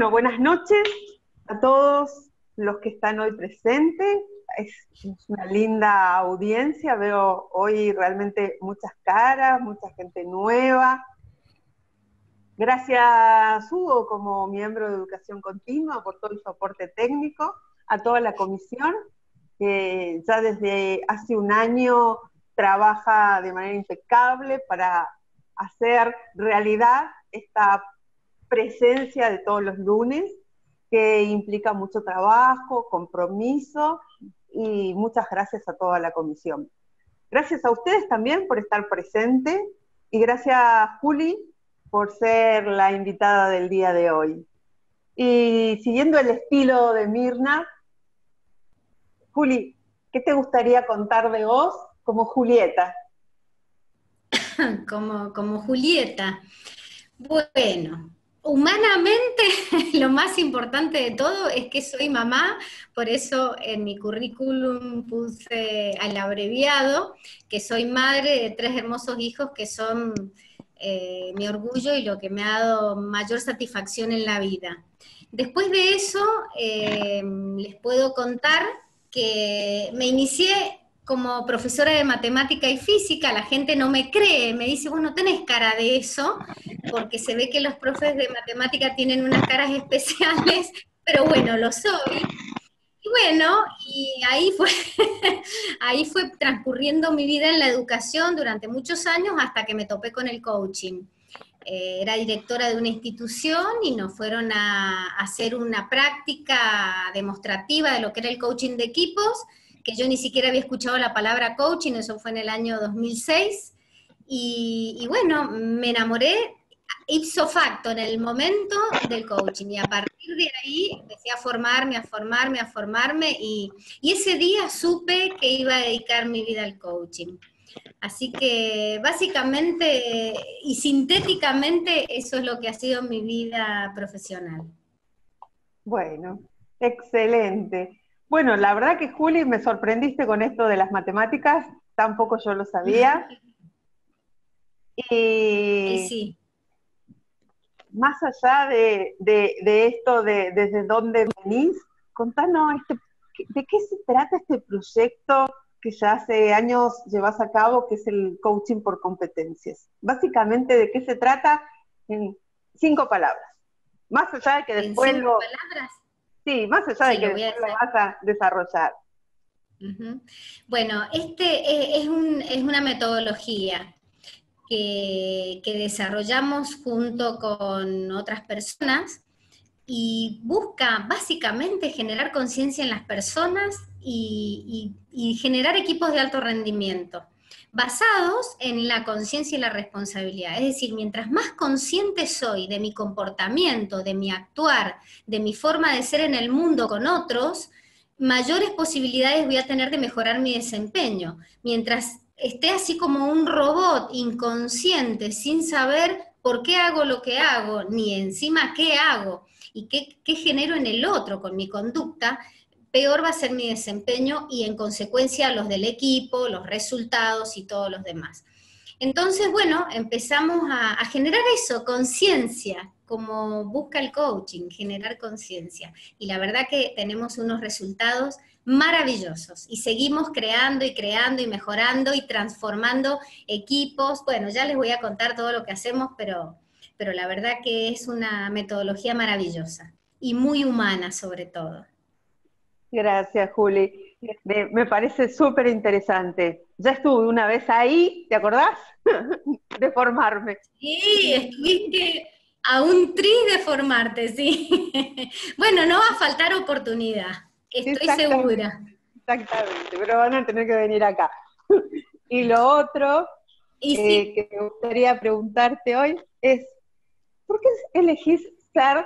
Bueno, buenas noches a todos los que están hoy presentes. Es una linda audiencia, veo hoy realmente muchas caras, mucha gente nueva. Gracias, Hugo, como miembro de Educación Continua, por todo el soporte técnico, a toda la comisión, que ya desde hace un año trabaja de manera impecable para hacer realidad esta presencia de todos los lunes, que implica mucho trabajo, compromiso, y muchas gracias a toda la comisión. Gracias a ustedes también por estar presentes, y gracias, Juli, por ser la invitada del día de hoy. Y siguiendo el estilo de Mirna, Juli, ¿qué te gustaría contar de vos como Julieta? Como Julieta. Bueno, humanamente lo más importante de todo es que soy mamá, por eso en mi currículum puse al abreviado que soy madre de 3 hermosos hijos que son mi orgullo y lo que me ha dado mayor satisfacción en la vida. Después de eso, les puedo contar que me inicié como profesora de matemática y física. La gente no me cree, me dice, vos no tenés cara de eso, porque se ve que los profes de matemática tienen unas caras especiales, pero bueno, lo soy. Y bueno, y ahí fue, ahí fue transcurriendo mi vida en la educación durante muchos años hasta que me topé con el coaching. Era directora de una institución y nos fueron a hacer una práctica demostrativa de lo que era el coaching de equipos, que yo ni siquiera había escuchado la palabra coaching, eso fue en el año 2006, y bueno, me enamoré ipso facto en el momento del coaching, y a partir de ahí empecé a formarme, y ese día supe que iba a dedicar mi vida al coaching. Así que básicamente y sintéticamente eso es lo que ha sido mi vida profesional. Bueno, excelente. Bueno, la verdad que Juli, me sorprendiste con esto de las matemáticas, tampoco yo lo sabía. Y Y sí. más allá de esto, desde dónde venís, contanos de qué se trata este proyecto que ya hace años llevas a cabo, que es el coaching por competencias. Básicamente, ¿de qué se trata? En 5 palabras. Más allá de que En después 5 palabras, sí, más allá de sí, que lo voy a después lo decir. vas a desarrollar. Uh-huh. Bueno, es una metodología que desarrollamos junto con otras personas y busca básicamente generar conciencia en las personas y generar equipos de alto rendimiento, basados en la conciencia y la responsabilidad. Es decir, mientras más consciente soy de mi comportamiento, de mi actuar, de mi forma de ser en el mundo con otros, mayores posibilidades voy a tener de mejorar mi desempeño. Mientras esté así como un robot inconsciente, sin saber por qué hago lo que hago, ni encima qué hago, y qué genero en el otro con mi conducta, peor va a ser mi desempeño y en consecuencia los del equipo, los resultados y todos los demás. Entonces, bueno, empezamos a generar eso, conciencia, como busca el coaching, generar conciencia. Y la verdad que tenemos unos resultados maravillosos y seguimos creando y creando y mejorando y transformando equipos. Bueno, ya les voy a contar todo lo que hacemos, pero la verdad que es una metodología maravillosa y muy humana sobre todo. Gracias, Juli. Me parece súper interesante. Ya estuve una vez ahí, ¿te acordás? De formarme. Sí, estuviste a un tris de formarte, sí. Bueno, no va a faltar oportunidad, estoy Exactamente, segura. exactamente, pero van a tener que venir acá. Y lo otro Y sí, que me gustaría preguntarte hoy es, ¿por qué elegís ser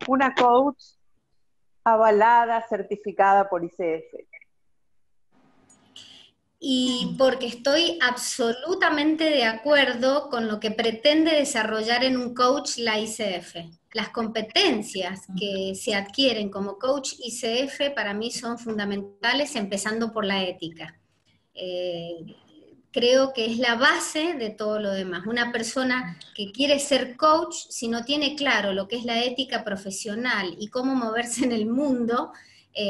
una coach avalada, certificada por ICF? y porque estoy absolutamente de acuerdo con lo que pretende desarrollar en un coach la ICF. Las competencias que se adquieren como coach ICF para mí son fundamentales, empezando por la ética. Eh, creo que es la base de todo lo demás. Una persona que quiere ser coach, si no tiene claro lo que es la ética profesional y cómo moverse en el mundo,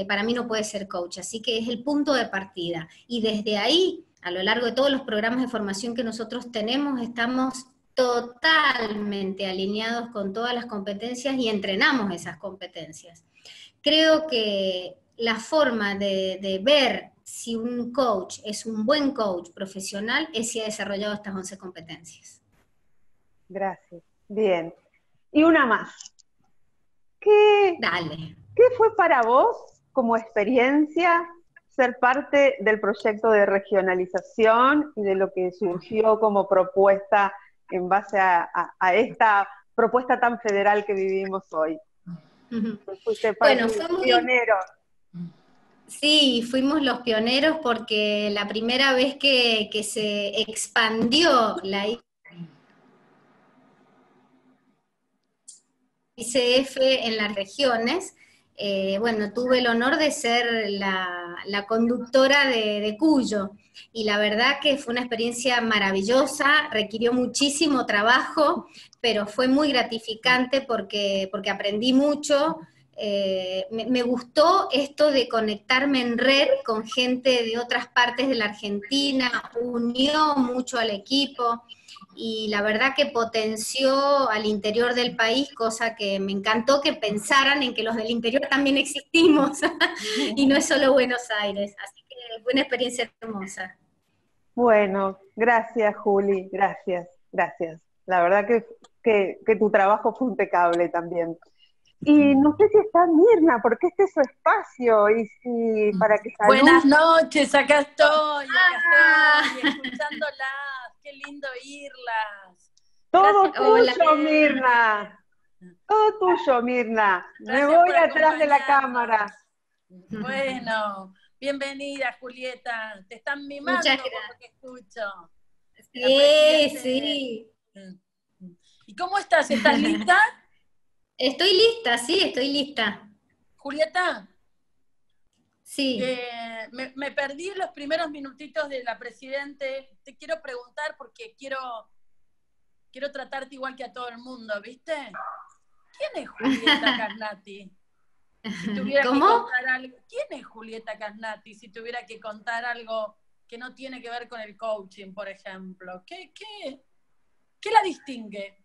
para mí no puede ser coach. Así que es el punto de partida. Y desde ahí, a lo largo de todos los programas de formación que nosotros tenemos, estamos totalmente alineados con todas las competencias y entrenamos esas competencias. Creo que la forma de ver si un coach es un buen coach profesional es si ha desarrollado estas 11 competencias. Gracias. Bien. Y una más. ¿Qué, Dale. ¿Qué fue para vos como experiencia ser parte del proyecto de regionalización y de lo que surgió como propuesta en base a esta propuesta tan federal que vivimos hoy? Fuiste Bueno, parte pionero. Sí, fuimos los pioneros porque la primera vez que se expandió la ICF en las regiones, bueno, tuve el honor de ser la conductora de Cuyo, y la verdad que fue una experiencia maravillosa, requirió muchísimo trabajo, pero fue muy gratificante porque aprendí mucho. Me gustó esto de conectarme en red con gente de otras partes de la Argentina, unió mucho al equipo, y la verdad que potenció al interior del país, cosa que me encantó que pensaran en que los del interior también existimos y no es solo Buenos Aires, así que fue una experiencia hermosa. Bueno, gracias Juli, gracias, gracias. La verdad que tu trabajo fue impecable también. Y no sé si está Mirna, porque este es su espacio, y para que salude. Buenas noches, acá estoy, escuchándolas, qué lindo oírlas. Todo Gracias, tuyo, Mirna. Todo tuyo, Mirna. Me voy atrás de la cámara. Bueno, bienvenida, Julieta. Te están mimando por lo que escucho. Sí, sí. ¿Y cómo estás? ¿Estás lista? Estoy lista, sí, estoy lista. Julieta. Sí. Me perdí los primeros minutitos de la Presidente. Te quiero preguntar porque quiero tratarte igual que a todo el mundo, ¿viste? ¿Quién es Julieta Casnati? Si tuviera que contar algo. ¿Quién es Julieta Casnati si tuviera que contar algo que no tiene que ver con el coaching, por ejemplo? ¿Qué la distingue?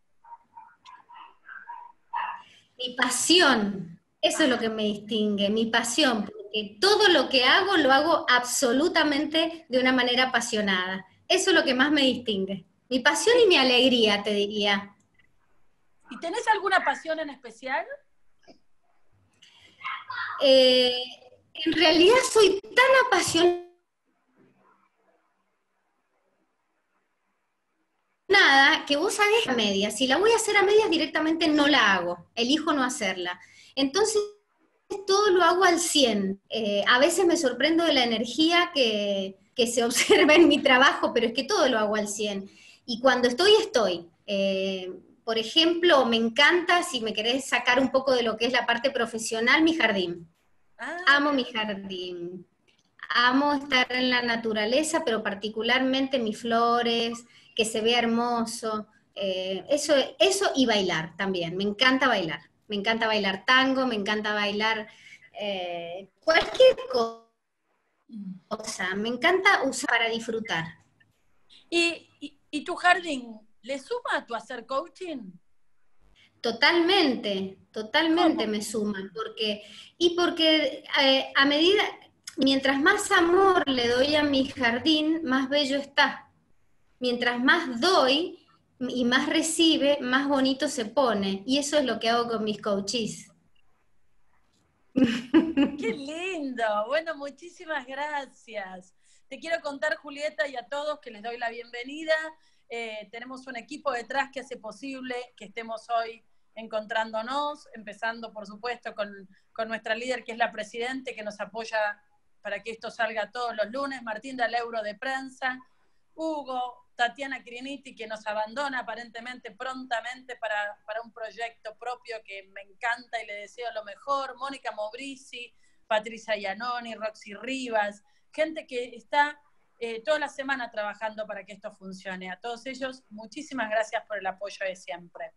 Mi pasión, eso es lo que me distingue, mi pasión, porque todo lo que hago lo hago absolutamente de una manera apasionada. Eso es lo que más me distingue. Mi pasión y mi alegría, te diría. ¿Y tenés alguna pasión en especial? En realidad soy tan apasionada que vos hagas a medias. Si la voy a hacer a medias, directamente no la hago. Elijo no hacerla. Entonces, todo lo hago al 100. A veces me sorprendo de la energía que se observa en mi trabajo, pero es que todo lo hago al 100. Y cuando estoy. Por ejemplo, me encanta, si me querés sacar un poco de lo que es la parte profesional, mi jardín. Amo mi jardín. Amo estar en la naturaleza, pero particularmente mis flores, que se vea hermoso. Eso y bailar también. Me encanta bailar. Me encanta bailar tango, me encanta bailar cualquier cosa. Me encanta usar para disfrutar. ¿Y tu jardín le suma a tu hacer coaching? Totalmente ¿Cómo? me suman, porque a medida, mientras más amor le doy a mi jardín, más bello está. Mientras más doy y más recibe, más bonito se pone. Y eso es lo que hago con mis coaches. ¡Qué lindo! Bueno, muchísimas gracias. Te quiero contar, Julieta, y a todos que les doy la bienvenida. Tenemos un equipo detrás que hace posible que estemos hoy encontrándonos, empezando, por supuesto, con nuestra líder, que es la Presidente, que nos apoya para que esto salga todos los lunes, Martín Daleuro de Prensa, Hugo, Tatiana Criniti, que nos abandona aparentemente prontamente para un proyecto propio que me encanta y le deseo lo mejor, Mónica Mobrici, Patricia Iannoni, Roxy Rivas, gente que está toda la semana trabajando para que esto funcione. A todos ellos, muchísimas gracias por el apoyo de siempre.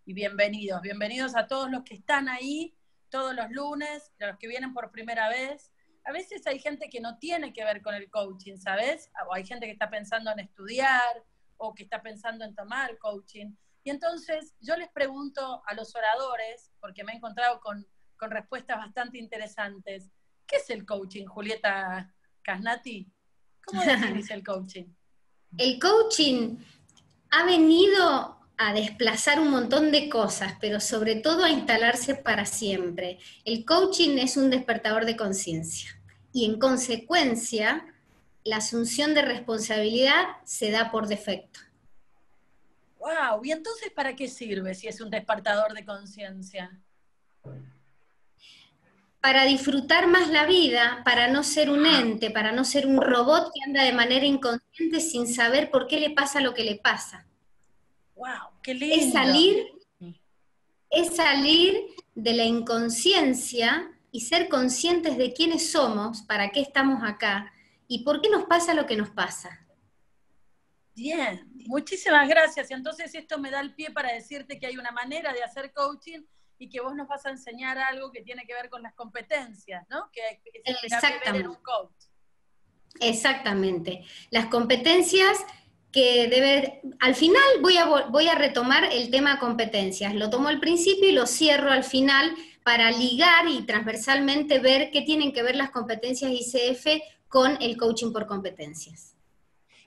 Y bienvenidos, bienvenidos a todos los que están ahí todos los lunes, a los que vienen por primera vez. A veces hay gente que no tiene que ver con el coaching, ¿sabes? O hay gente que está pensando en estudiar, o que está pensando en tomar coaching. Y entonces yo les pregunto a los oradores, porque me he encontrado con respuestas bastante interesantes, ¿qué es el coaching, Julieta Casnati? ¿Cómo definís el coaching? El coaching ha venido a desplazar un montón de cosas, pero sobre todo a instalarse para siempre. El coaching es un despertador de conciencia y en consecuencia la asunción de responsabilidad se da por defecto. ¡Wow! ¿Y entonces para qué sirve si es un despertador de conciencia? Para disfrutar más la vida, para no ser un ente, para no ser un robot que anda de manera inconsciente sin saber por qué le pasa lo que le pasa. ¡Wow! ¡Qué lindo! Es salir de la inconsciencia y ser conscientes de quiénes somos, para qué estamos acá y por qué nos pasa lo que nos pasa. Bien, muchísimas gracias. Y entonces esto me da el pie para decirte que hay una manera de hacer coaching y que vos nos vas a enseñar algo que tiene que ver con las competencias, ¿no? Que es que ver en un coach. Exactamente. Las competencias que al final voy a retomar el tema competencias. Lo tomo al principio y lo cierro al final para ligar y transversalmente ver qué tienen que ver las competencias ICF con el coaching por competencias.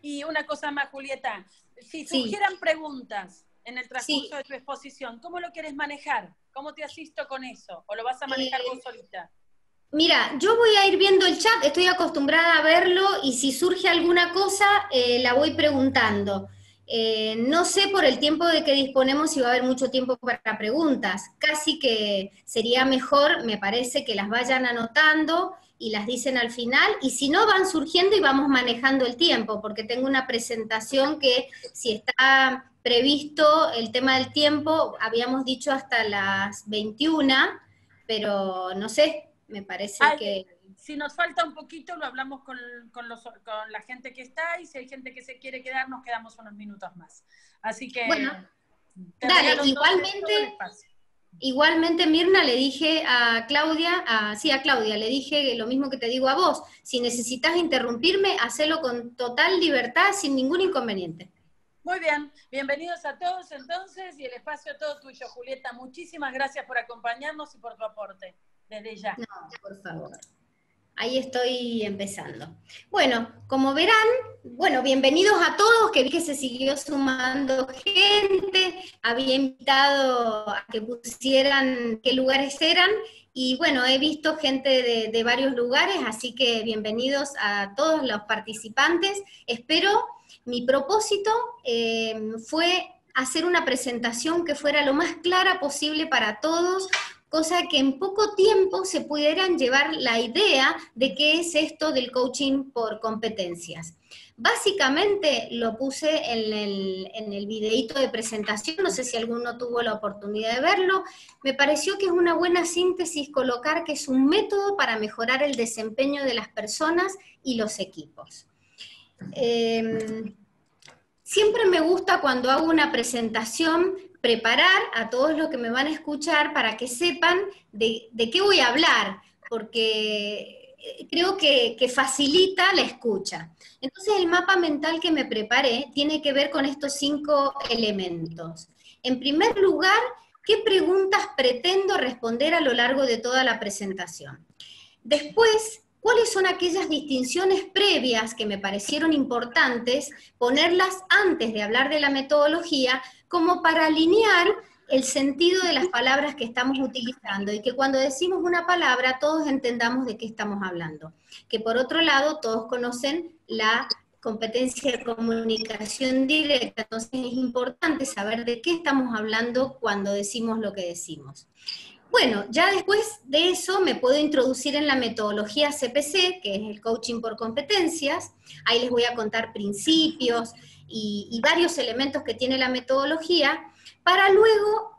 Y una cosa más, Julieta, si surgieran preguntas en el transcurso de tu exposición, ¿cómo lo querés manejar? ¿Cómo te asisto con eso? ¿O lo vas a manejar vos solita? Mira, yo voy a ir viendo el chat, estoy acostumbrada a verlo, y si surge alguna cosa, la voy preguntando. No sé por el tiempo de que disponemos si va a haber mucho tiempo para preguntas. Casi que sería mejor, me parece, que las vayan anotando y las dicen al final, y si no, van surgiendo y vamos manejando el tiempo, porque tengo una presentación que, si está previsto el tema del tiempo, habíamos dicho hasta las 21, pero no sé, me parece que... Si nos falta un poquito, lo hablamos con la gente que está, y si hay gente que se quiere quedar, nos quedamos unos minutos más. Así que... Bueno, dale, igualmente, Mirna, le dije a Claudia, a Claudia, le dije lo mismo que te digo a vos, si necesitas interrumpirme, hacelo con total libertad, sin ningún inconveniente. Muy bien, bienvenidos a todos entonces, y el espacio todo tuyo, Julieta. Muchísimas gracias por acompañarnos y por tu aporte, desde ya. No, por favor. Ahí estoy empezando. Bueno, como verán, bienvenidos a todos, que vi que se siguió sumando gente, había invitado a que pusieran qué lugares eran, y bueno, he visto gente de varios lugares, así que bienvenidos a todos los participantes. Mi propósito fue hacer una presentación que fuera lo más clara posible para todos, cosa que en poco tiempo se pudieran llevar la idea de qué es esto del coaching por competencias. Básicamente lo puse en el videíto de presentación, no sé si alguno tuvo la oportunidad de verlo. Me pareció que es una buena síntesis colocar que es un método para mejorar el desempeño de las personas y los equipos. Siempre me gusta, cuando hago una presentación, preparar a todos los que me van a escuchar para que sepan de qué voy a hablar, porque creo que facilita la escucha. Entonces el mapa mental que me preparé tiene que ver con estos 5 elementos. En primer lugar, ¿qué preguntas pretendo responder a lo largo de toda la presentación? Después, ¿cuáles son aquellas distinciones previas que me parecieron importantes ponerlas antes de hablar de la metodología, como para alinear el sentido de las palabras que estamos utilizando, y que cuando decimos una palabra todos entendamos de qué estamos hablando? Que por otro lado todos conocen la competencia de comunicación directa, entonces es importante saber de qué estamos hablando cuando decimos lo que decimos. Bueno, ya después de eso me puedo introducir en la metodología CPC, que es el coaching por competencias. Ahí les voy a contar principios y varios elementos que tiene la metodología, para luego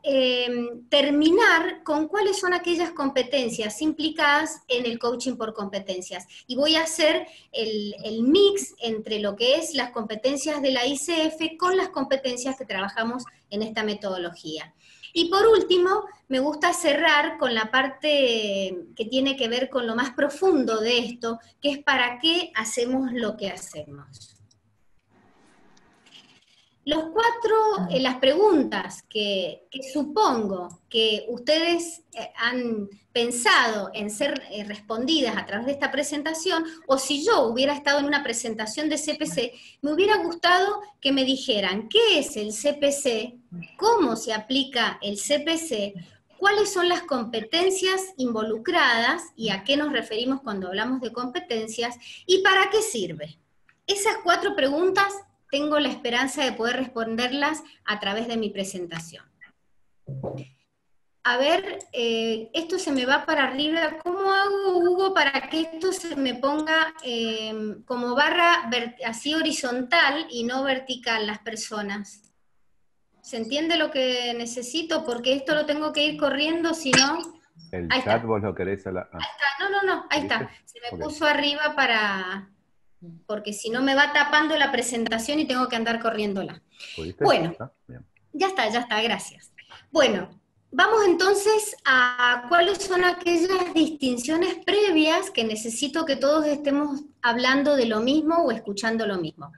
terminar con cuáles son aquellas competencias implicadas en el coaching por competencias. Y voy a hacer el mix entre lo que es las competencias de la ICF con las competencias que trabajamos en esta metodología. Y por último, me gusta cerrar con la parte que tiene que ver con lo más profundo de esto, que es para qué hacemos lo que hacemos. Las preguntas que supongo que ustedes han pensado en ser respondidas a través de esta presentación, o si yo hubiera estado en una presentación de CPC, me hubiera gustado que me dijeran qué es el CPC, cómo se aplica el CPC, cuáles son las competencias involucradas y a qué nos referimos cuando hablamos de competencias y para qué sirve. Esas 4 preguntas tengo la esperanza de poder responderlas a través de mi presentación. A ver, esto se me va para arriba. ¿Cómo hago, Hugo, para que esto se me ponga como barra así horizontal y no vertical las personas? ¿Se entiende lo que necesito? Porque esto lo tengo que ir corriendo, si no... El ahí chat está. vos lo querés a la... Ahí está, no, ahí ¿viste? está. Se me puso arriba porque si no me va tapando la presentación y tengo que andar corriéndola. ¿Pudiste? Bueno, Bien. ya está, gracias. Bueno, vamos entonces a cuáles son aquellas distinciones previas que necesito que todos estemos hablando de lo mismo o escuchando lo mismo.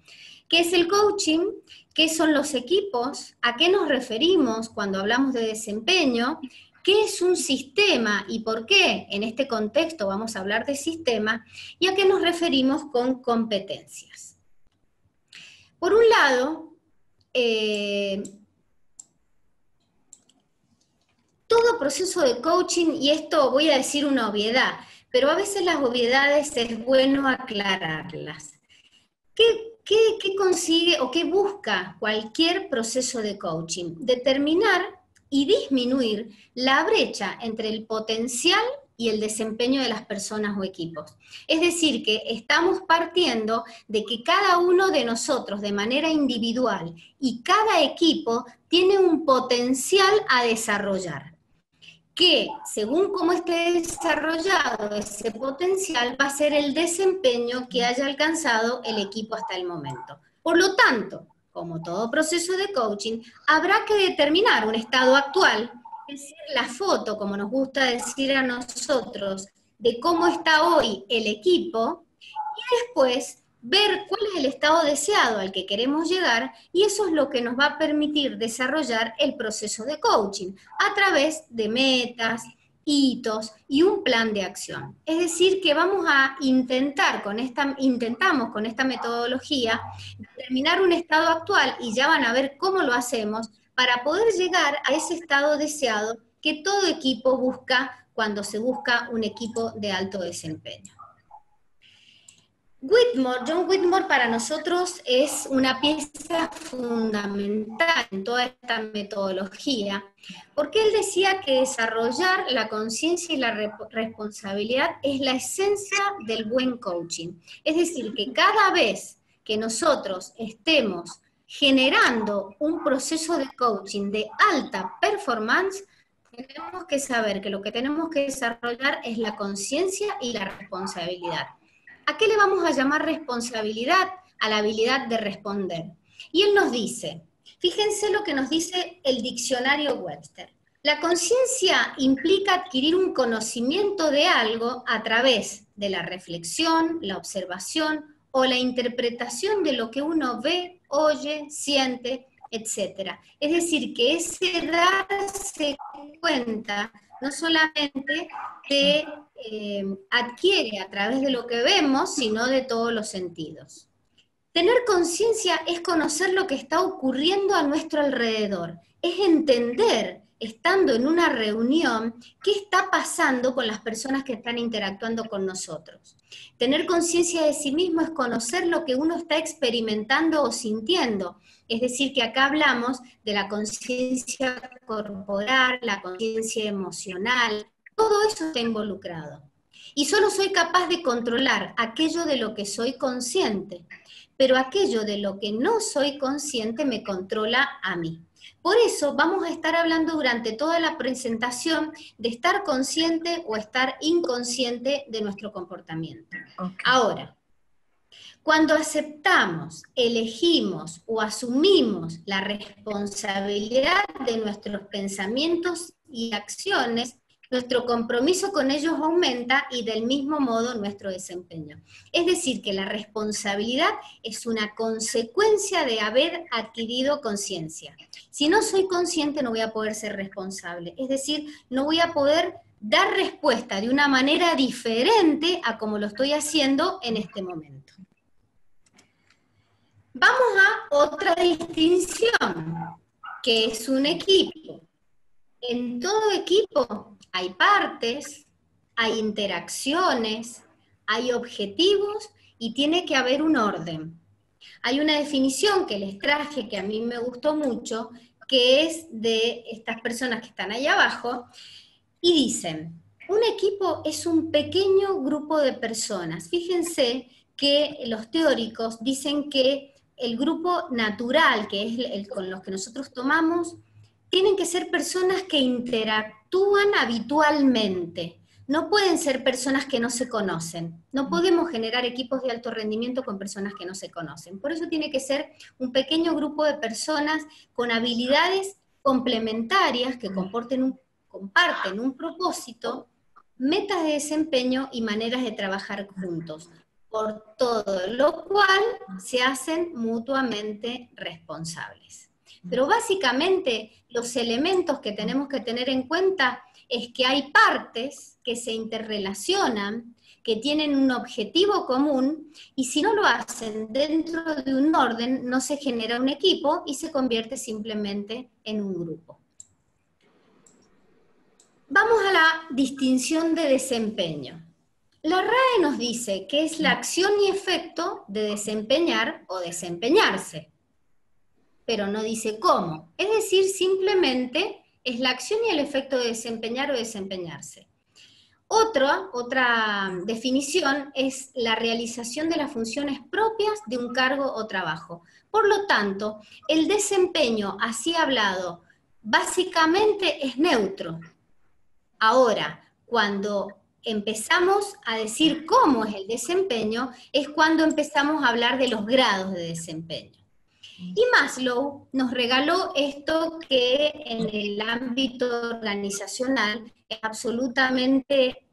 ¿Qué es el coaching? ¿Qué son los equipos? ¿A qué nos referimos cuando hablamos de desempeño? ¿Qué es un sistema y por qué en este contexto vamos a hablar de sistema? ¿Y a qué nos referimos con competencias? Por un lado, todo proceso de coaching, y esto voy a decir una obviedad, pero a veces las obviedades es bueno aclararlas. ¿Qué consigue o qué busca cualquier proceso de coaching? Determinar y disminuir la brecha entre el potencial y el desempeño de las personas o equipos. Es decir, que estamos partiendo de que cada uno de nosotros de manera individual y cada equipo tiene un potencial a desarrollar, que según cómo esté desarrollado ese potencial va a ser el desempeño que haya alcanzado el equipo hasta el momento. Por lo tanto, como todo proceso de coaching, habrá que determinar un estado actual, es decir, la foto, como nos gusta decir a nosotros, de cómo está hoy el equipo, y después ver cuál es el estado deseado al que queremos llegar, y eso es lo que nos va a permitir desarrollar el proceso de coaching, a través de metas, hitos y un plan de acción. Es decir, que vamos a intentamos con esta metodología determinar un estado actual, y ya van a ver cómo lo hacemos, para poder llegar a ese estado deseado que todo equipo busca cuando se busca un equipo de alto desempeño. John Whitmore para nosotros es una pieza fundamental en toda esta metodología, porque él decía que desarrollar la conciencia y la responsabilidad es la esencia del buen coaching. Es decir, que cada vez que nosotros estemos generando un proceso de coaching de alta performance, tenemos que saber que lo que tenemos que desarrollar es la conciencia y la responsabilidad. ¿A qué le vamos a llamar responsabilidad? A la habilidad de responder. Y él nos dice, fíjense lo que nos dice el diccionario Webster. La conciencia implica adquirir un conocimiento de algo a través de la reflexión, la observación o la interpretación de lo que uno ve, oye, siente, etc. Es decir, que ese darse cuenta no solamente se adquiere a través de lo que vemos, sino de todos los sentidos. Tener conciencia es conocer lo que está ocurriendo a nuestro alrededor, es entender, estando en una reunión, qué está pasando con las personas que están interactuando con nosotros. Tener conciencia de sí mismo es conocer lo que uno está experimentando o sintiendo. Es decir, que acá hablamos de la conciencia corporal, la conciencia emocional, todo eso está involucrado. Y solo soy capaz de controlar aquello de lo que soy consciente. pero aquello de lo que no soy consciente me controla a mí. Por eso vamos a estar hablando durante toda la presentación de estar consciente o estar inconsciente de nuestro comportamiento. Okay. Ahora, cuando aceptamos, elegimos o asumimos la responsabilidad de nuestros pensamientos y acciones, nuestro compromiso con ellos aumenta y del mismo modo nuestro desempeño. Es decir, que la responsabilidad es una consecuencia de haber adquirido conciencia. Si no soy consciente no voy a poder ser responsable, es decir, no voy a poder dar respuesta de una manera diferente a como lo estoy haciendo en este momento. Vamos a otra distinción, que es un equipo. En todo equipo hay partes, hay interacciones, hay objetivos y tiene que haber un orden. Hay una definición que les traje que a mí me gustó mucho, que es de estas personas que están ahí abajo, y dicen, un equipo es un pequeño grupo de personas. Fíjense que los teóricos dicen que el grupo natural, que es el con los que nosotros tomamos, tienen que ser personas que interactúan habitualmente. No pueden ser personas que no se conocen. No podemos generar equipos de alto rendimiento con personas que no se conocen. Por eso tiene que ser un pequeño grupo de personas con habilidades complementarias que comparten un propósito, metas de desempeño y maneras de trabajar juntos. Por todo lo cual se hacen mutuamente responsables. Pero básicamente los elementos que tenemos que tener en cuenta es que hay partes que se interrelacionan, que tienen un objetivo común, y si no lo hacen dentro de un orden, no se genera un equipo y se convierte simplemente en un grupo. Vamos a la distinción de desempeño. La RAE nos dice que es la acción y efecto de desempeñar o desempeñarse, pero no dice cómo. Es decir, simplemente es la acción y el efecto de desempeñar o desempeñarse. Otra definición es la realización de las funciones propias de un cargo o trabajo. Por lo tanto, el desempeño, así hablado, básicamente es neutro. Ahora, cuando empezamos a decir cómo es el desempeño, es cuando empezamos a hablar de los grados de desempeño. Y Maslow nos regaló esto que en el ámbito organizacional es absolutamente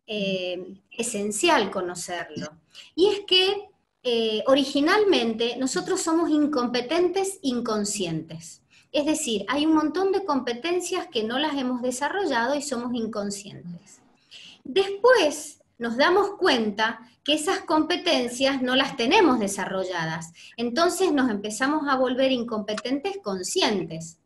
esencial conocerlo. Y es que originalmente nosotros somos incompetentes inconscientes. Es decir, hay un montón de competencias que no las hemos desarrollado y somos inconscientes. Después nos damos cuenta que esas competencias no las tenemos desarrolladas. Entonces nos empezamos a volver incompetentes conscientes,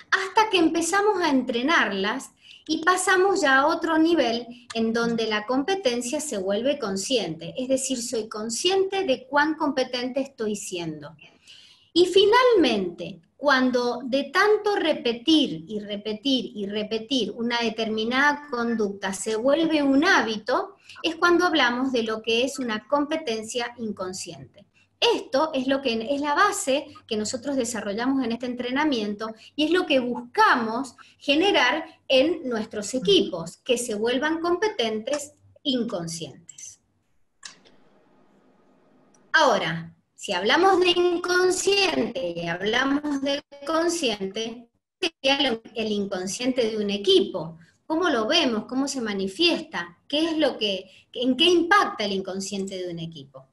hasta que empezamos a entrenarlas y pasamos ya a otro nivel en donde la competencia se vuelve consciente. Es decir, soy consciente de cuán competente estoy siendo. Y finalmente, cuando de tanto repetir y repetir y repetir una determinada conducta se vuelve un hábito, es cuando hablamos de lo que es una competencia inconsciente. Esto es lo que es la base que nosotros desarrollamos en este entrenamiento y es lo que buscamos generar en nuestros equipos, que se vuelvan competentes inconscientes. Ahora, si hablamos de inconsciente y hablamos de consciente, sería el inconsciente de un equipo. ¿Cómo lo vemos? ¿Cómo se manifiesta? ¿En qué impacta el inconsciente de un equipo?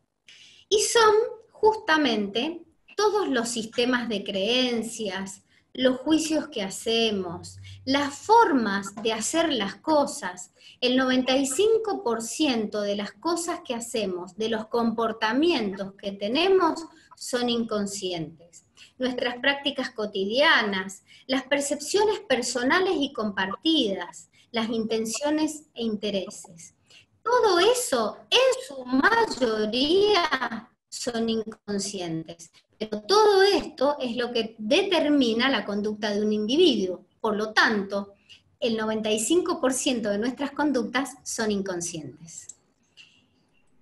Y son justamente todos los sistemas de creencias, los juicios que hacemos, las formas de hacer las cosas. El 95% de las cosas que hacemos, de los comportamientos que tenemos, son inconscientes. Nuestras prácticas cotidianas, las percepciones personales y compartidas, las intenciones e intereses. Todo eso, en su mayoría, son inconscientes. Pero todo esto es lo que determina la conducta de un individuo. Por lo tanto, el 95% de nuestras conductas son inconscientes.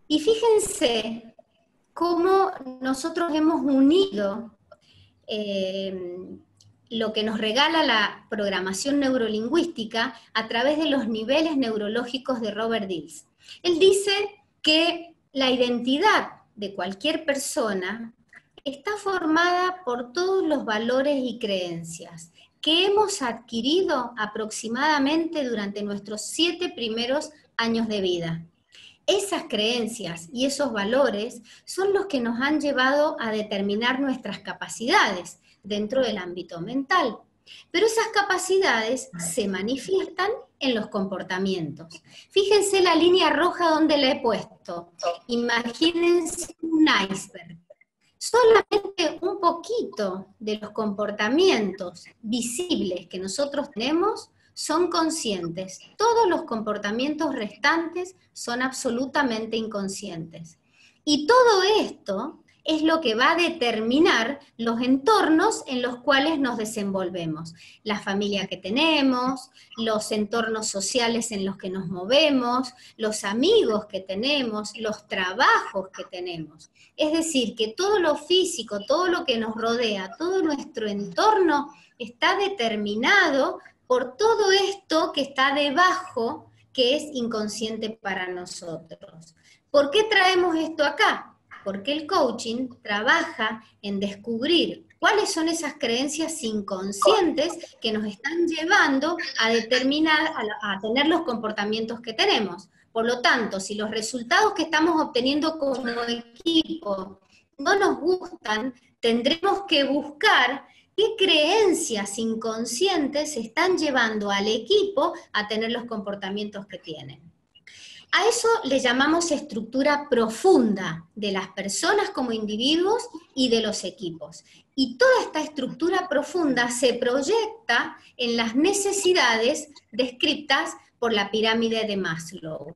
Y fíjense cómo nosotros hemos unido lo que nos regala la programación neurolingüística a través de los niveles neurológicos de Robert Dills. Él dice que la identidad de cualquier persona está formada por todos los valores y creencias que hemos adquirido aproximadamente durante nuestros 7 primeros años de vida. Esas creencias y esos valores son los que nos han llevado a determinar nuestras capacidades dentro del ámbito mental. Pero esas capacidades se manifiestan en los comportamientos. Fíjense la línea roja donde la he puesto. Imagínense un iceberg. Solamente un poquito de los comportamientos visibles que nosotros tenemos son conscientes. Todos los comportamientos restantes son absolutamente inconscientes. Y todo esto es lo que va a determinar los entornos en los cuales nos desenvolvemos. La familia que tenemos, los entornos sociales en los que nos movemos, los amigos que tenemos, los trabajos que tenemos. Es decir, que todo lo físico, todo lo que nos rodea, todo nuestro entorno está determinado por todo esto que está debajo, que es inconsciente para nosotros. ¿Por qué traemos esto acá? Porque el coaching trabaja en descubrir cuáles son esas creencias inconscientes que nos están llevando a determinar, a tener los comportamientos que tenemos. Por lo tanto, si los resultados que estamos obteniendo como equipo no nos gustan, tendremos que buscar qué creencias inconscientes están llevando al equipo a tener los comportamientos que tienen. A eso le llamamos estructura profunda de las personas como individuos y de los equipos. Y toda esta estructura profunda se proyecta en las necesidades descritas por la pirámide de Maslow.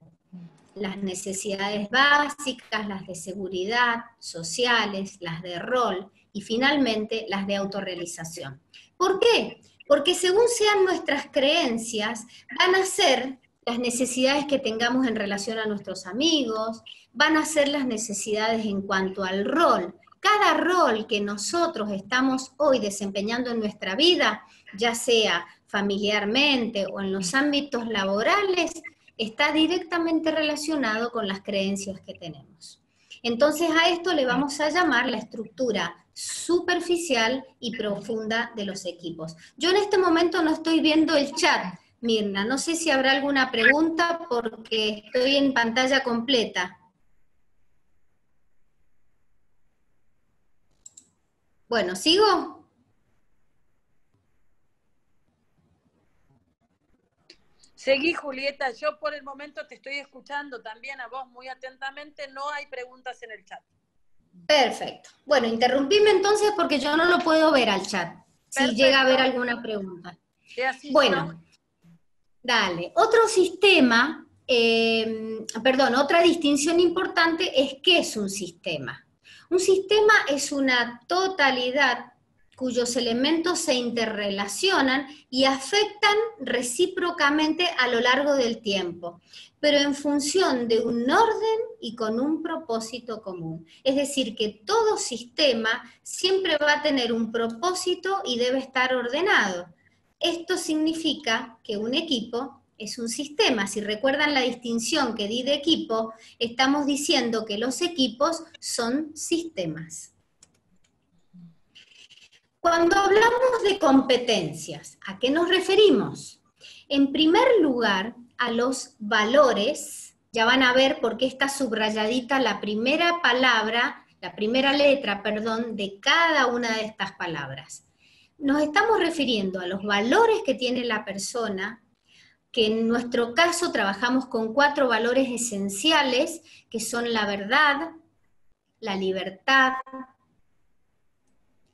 Las necesidades básicas, las de seguridad, sociales, las de rol y finalmente las de autorrealización. ¿Por qué? Porque según sean nuestras creencias, van a ser las necesidades que tengamos en relación a nuestros amigos, van a ser las necesidades en cuanto al rol. Cada rol que nosotros estamos hoy desempeñando en nuestra vida, ya sea familiarmente o en los ámbitos laborales, está directamente relacionado con las creencias que tenemos. Entonces a esto le vamos a llamar la estructura superficial y profunda de los equipos. Yo en este momento no estoy viendo el chat, Mirna, no sé si habrá alguna pregunta porque estoy en pantalla completa. Bueno, ¿sigo? Seguí, Julieta, yo por el momento te estoy escuchando también a vos muy atentamente, no hay preguntas en el chat. Perfecto. Bueno, interrumpime entonces porque yo no lo puedo ver al chat, si llega a haber alguna pregunta. Bueno, dale. Otro sistema, otra distinción importante es ¿qué es un sistema? Un sistema es una totalidad cuyos elementos se interrelacionan y afectan recíprocamente a lo largo del tiempo, pero en función de un orden y con un propósito común. Es decir, que todo sistema siempre va a tener un propósito y debe estar ordenado. Esto significa que un equipo es un sistema. Si recuerdan la distinción que di de equipo, estamos diciendo que los equipos son sistemas. Cuando hablamos de competencias, ¿a qué nos referimos? En primer lugar, a los valores. Ya van a ver por qué está subrayadita la primera palabra, la primera letra, perdón, de cada una de estas palabras. Nos estamos refiriendo a los valores que tiene la persona, que en nuestro caso trabajamos con 4 valores esenciales, que son la verdad, la libertad,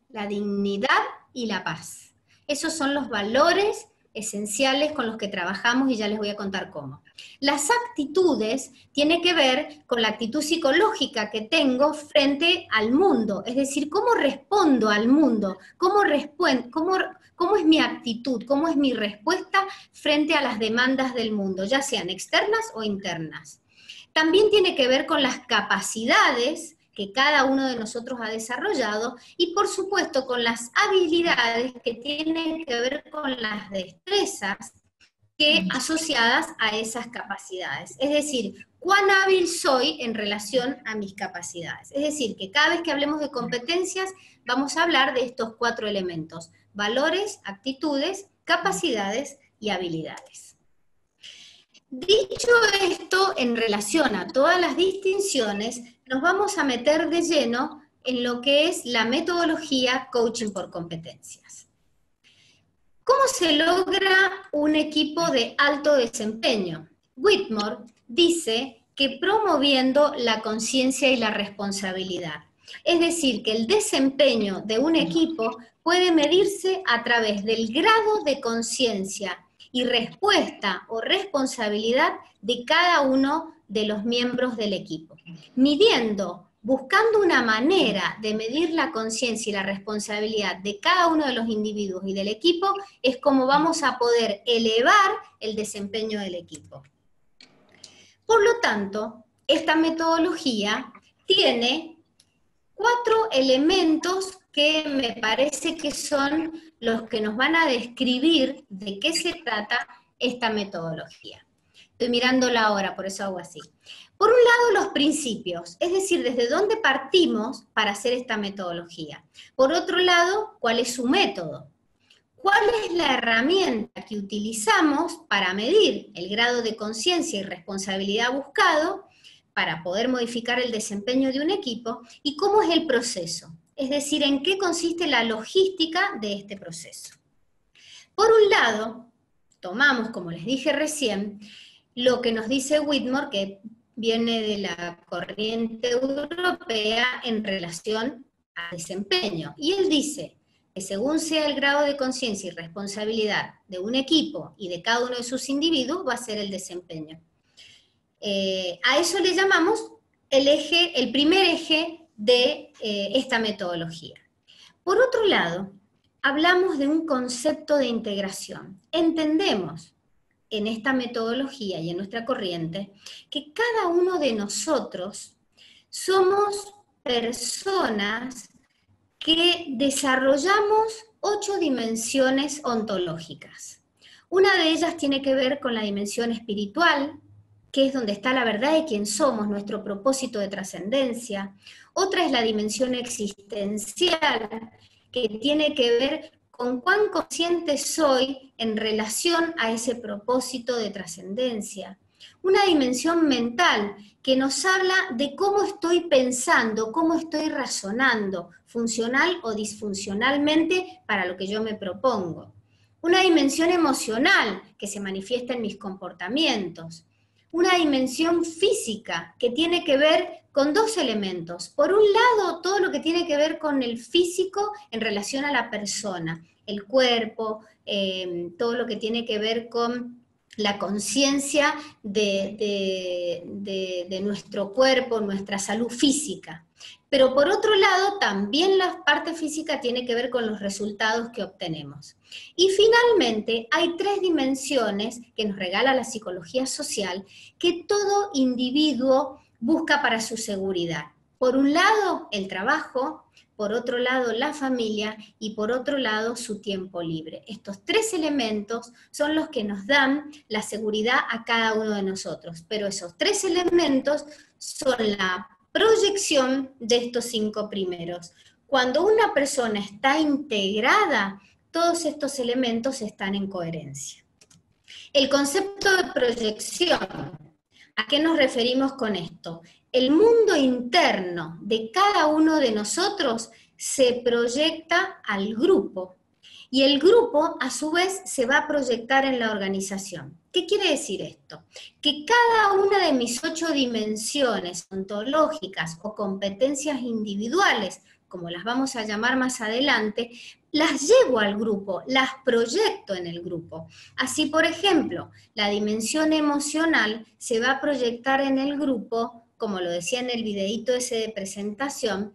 la dignidad y la paz. Esos son los valores esenciales con los que trabajamos y ya les voy a contar cómo. Las actitudes tienen que ver con la actitud psicológica que tengo frente al mundo, es decir, cómo respondo al mundo, cómo es mi actitud, cómo es mi respuesta frente a las demandas del mundo, ya sean externas o internas. También tiene que ver con las capacidades que cada uno de nosotros ha desarrollado, y por supuesto con las habilidades que tienen que ver con las destrezas asociadas a esas capacidades. Es decir, cuán hábil soy en relación a mis capacidades. Es decir, que cada vez que hablemos de competencias, vamos a hablar de estos 4 elementos: valores, actitudes, capacidades y habilidades. Dicho esto, en relación a todas las distinciones, nos vamos a meter de lleno en lo que es la metodología coaching por competencias. ¿Cómo se logra un equipo de alto desempeño? Whitmore dice que promoviendo la conciencia y la responsabilidad. Es decir, que el desempeño de un equipo puede medirse a través del grado de conciencia y respuesta o responsabilidad de cada uno de los miembros del equipo. Buscando una manera de medir la conciencia y la responsabilidad de cada uno de los individuos y del equipo, es como vamos a poder elevar el desempeño del equipo. Por lo tanto, esta metodología tiene 4 elementos que me parece que son los que nos van a describir de qué se trata esta metodología. Estoy mirándola ahora, por eso hago así. Por un lado, los principios, es decir, desde dónde partimos para hacer esta metodología. Por otro lado, cuál es su método. ¿Cuál es la herramienta que utilizamos para medir el grado de conciencia y responsabilidad buscado para poder modificar el desempeño de un equipo? ¿Y cómo es el proceso? Es decir, en qué consiste la logística de este proceso. Por un lado, tomamos, como les dije recién, lo que nos dice Whitmore, que viene de la corriente europea en relación al desempeño. Y él dice que según sea el grado de conciencia y responsabilidad de un equipo y de cada uno de sus individuos, va a ser el desempeño. A eso le llamamos el primer eje de esta metodología. Por otro lado, hablamos de un concepto de integración. Entendemos en esta metodología y en nuestra corriente, que cada uno de nosotros somos personas que desarrollamos 8 dimensiones ontológicas. Una de ellas tiene que ver con la dimensión espiritual, que es donde está la verdad de quién somos, nuestro propósito de trascendencia. Otra es la dimensión existencial, que tiene que ver con cuán consciente soy en relación a ese propósito de trascendencia. Una dimensión mental que nos habla de cómo estoy pensando, cómo estoy razonando, funcional o disfuncionalmente para lo que yo me propongo. Una dimensión emocional que se manifiesta en mis comportamientos. Una dimensión física que tiene que ver con 2 elementos. Por un lado, todo lo que tiene que ver con el físico en relación a la persona, el cuerpo, todo lo que tiene que ver con la conciencia de nuestro cuerpo, nuestra salud física. Pero por otro lado, también la parte física tiene que ver con los resultados que obtenemos. Y finalmente, hay 3 dimensiones que nos regala la psicología social que todo individuo busca para su seguridad. Por un lado, el trabajo, por otro lado, la familia, y por otro lado, su tiempo libre. Estos 3 elementos son los que nos dan la seguridad a cada uno de nosotros, pero esos 3 elementos son la proyección de estos 5 primeros. Cuando una persona está integrada, todos estos elementos están en coherencia. El concepto de proyección, ¿a qué nos referimos con esto? El mundo interno de cada uno de nosotros se proyecta al grupo, y el grupo a su vez se va a proyectar en la organización. ¿Qué quiere decir esto? Que cada una de mis 8 dimensiones ontológicas o competencias individuales, como las vamos a llamar más adelante, las llevo al grupo, las proyecto en el grupo. Así, por ejemplo, la dimensión emocional se va a proyectar en el grupo, como lo decía en el videíto ese de presentación,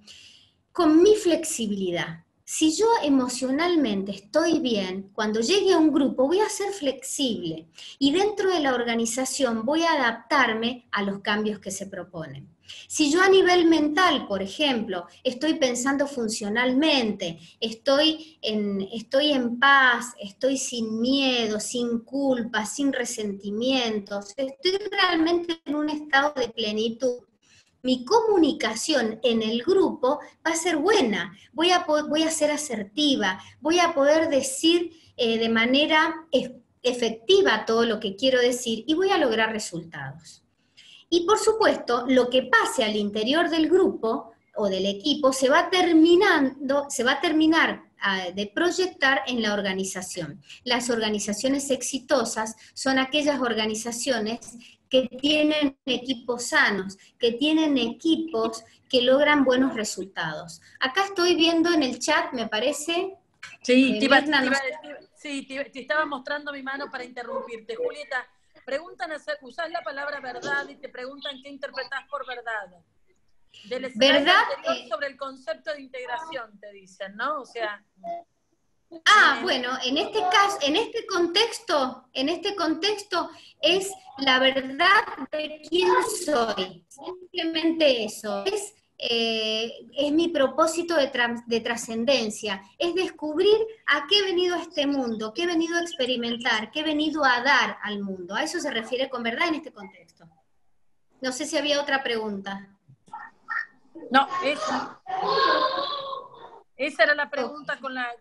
con mi flexibilidad. Si yo emocionalmente estoy bien, cuando llegue a un grupo voy a ser flexible y dentro de la organización voy a adaptarme a los cambios que se proponen. Si yo a nivel mental, por ejemplo, estoy pensando funcionalmente, estoy en paz, estoy sin miedo, sin culpa, sin resentimientos, estoy realmente en un estado de plenitud, mi comunicación en el grupo va a ser buena, voy a ser asertiva, voy a poder decir de manera efectiva todo lo que quiero decir y voy a lograr resultados. Y por supuesto, lo que pase al interior del grupo o del equipo se va a terminar de proyectar en la organización. Las organizaciones exitosas son aquellas organizaciones que tienen equipos sanos, que tienen equipos que logran buenos resultados. Acá estoy viendo en el chat, me parece... Sí, te estaba mostrando mi mano para interrumpirte. Julieta, preguntan, usás la palabra verdad y te preguntan qué interpretás por verdad. Del slide anterior sobre el concepto de integración, te dicen, ¿no? O sea... bueno, en este caso, en este contexto es la verdad de quién soy. Simplemente eso. Es mi propósito de trascendencia. Es descubrir a qué he venido a este mundo, qué he venido a experimentar, qué he venido a dar al mundo. A eso se refiere con verdad en este contexto. No sé si había otra pregunta. No, esa era la pregunta con la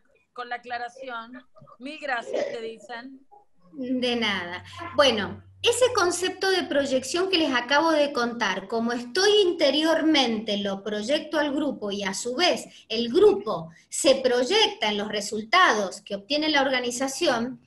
aclaración. Mil gracias, te dicen. De nada. Bueno, ese concepto de proyección que les acabo de contar, como estoy interiormente, lo proyecto al grupo y a su vez el grupo se proyecta en los resultados que obtiene la organización,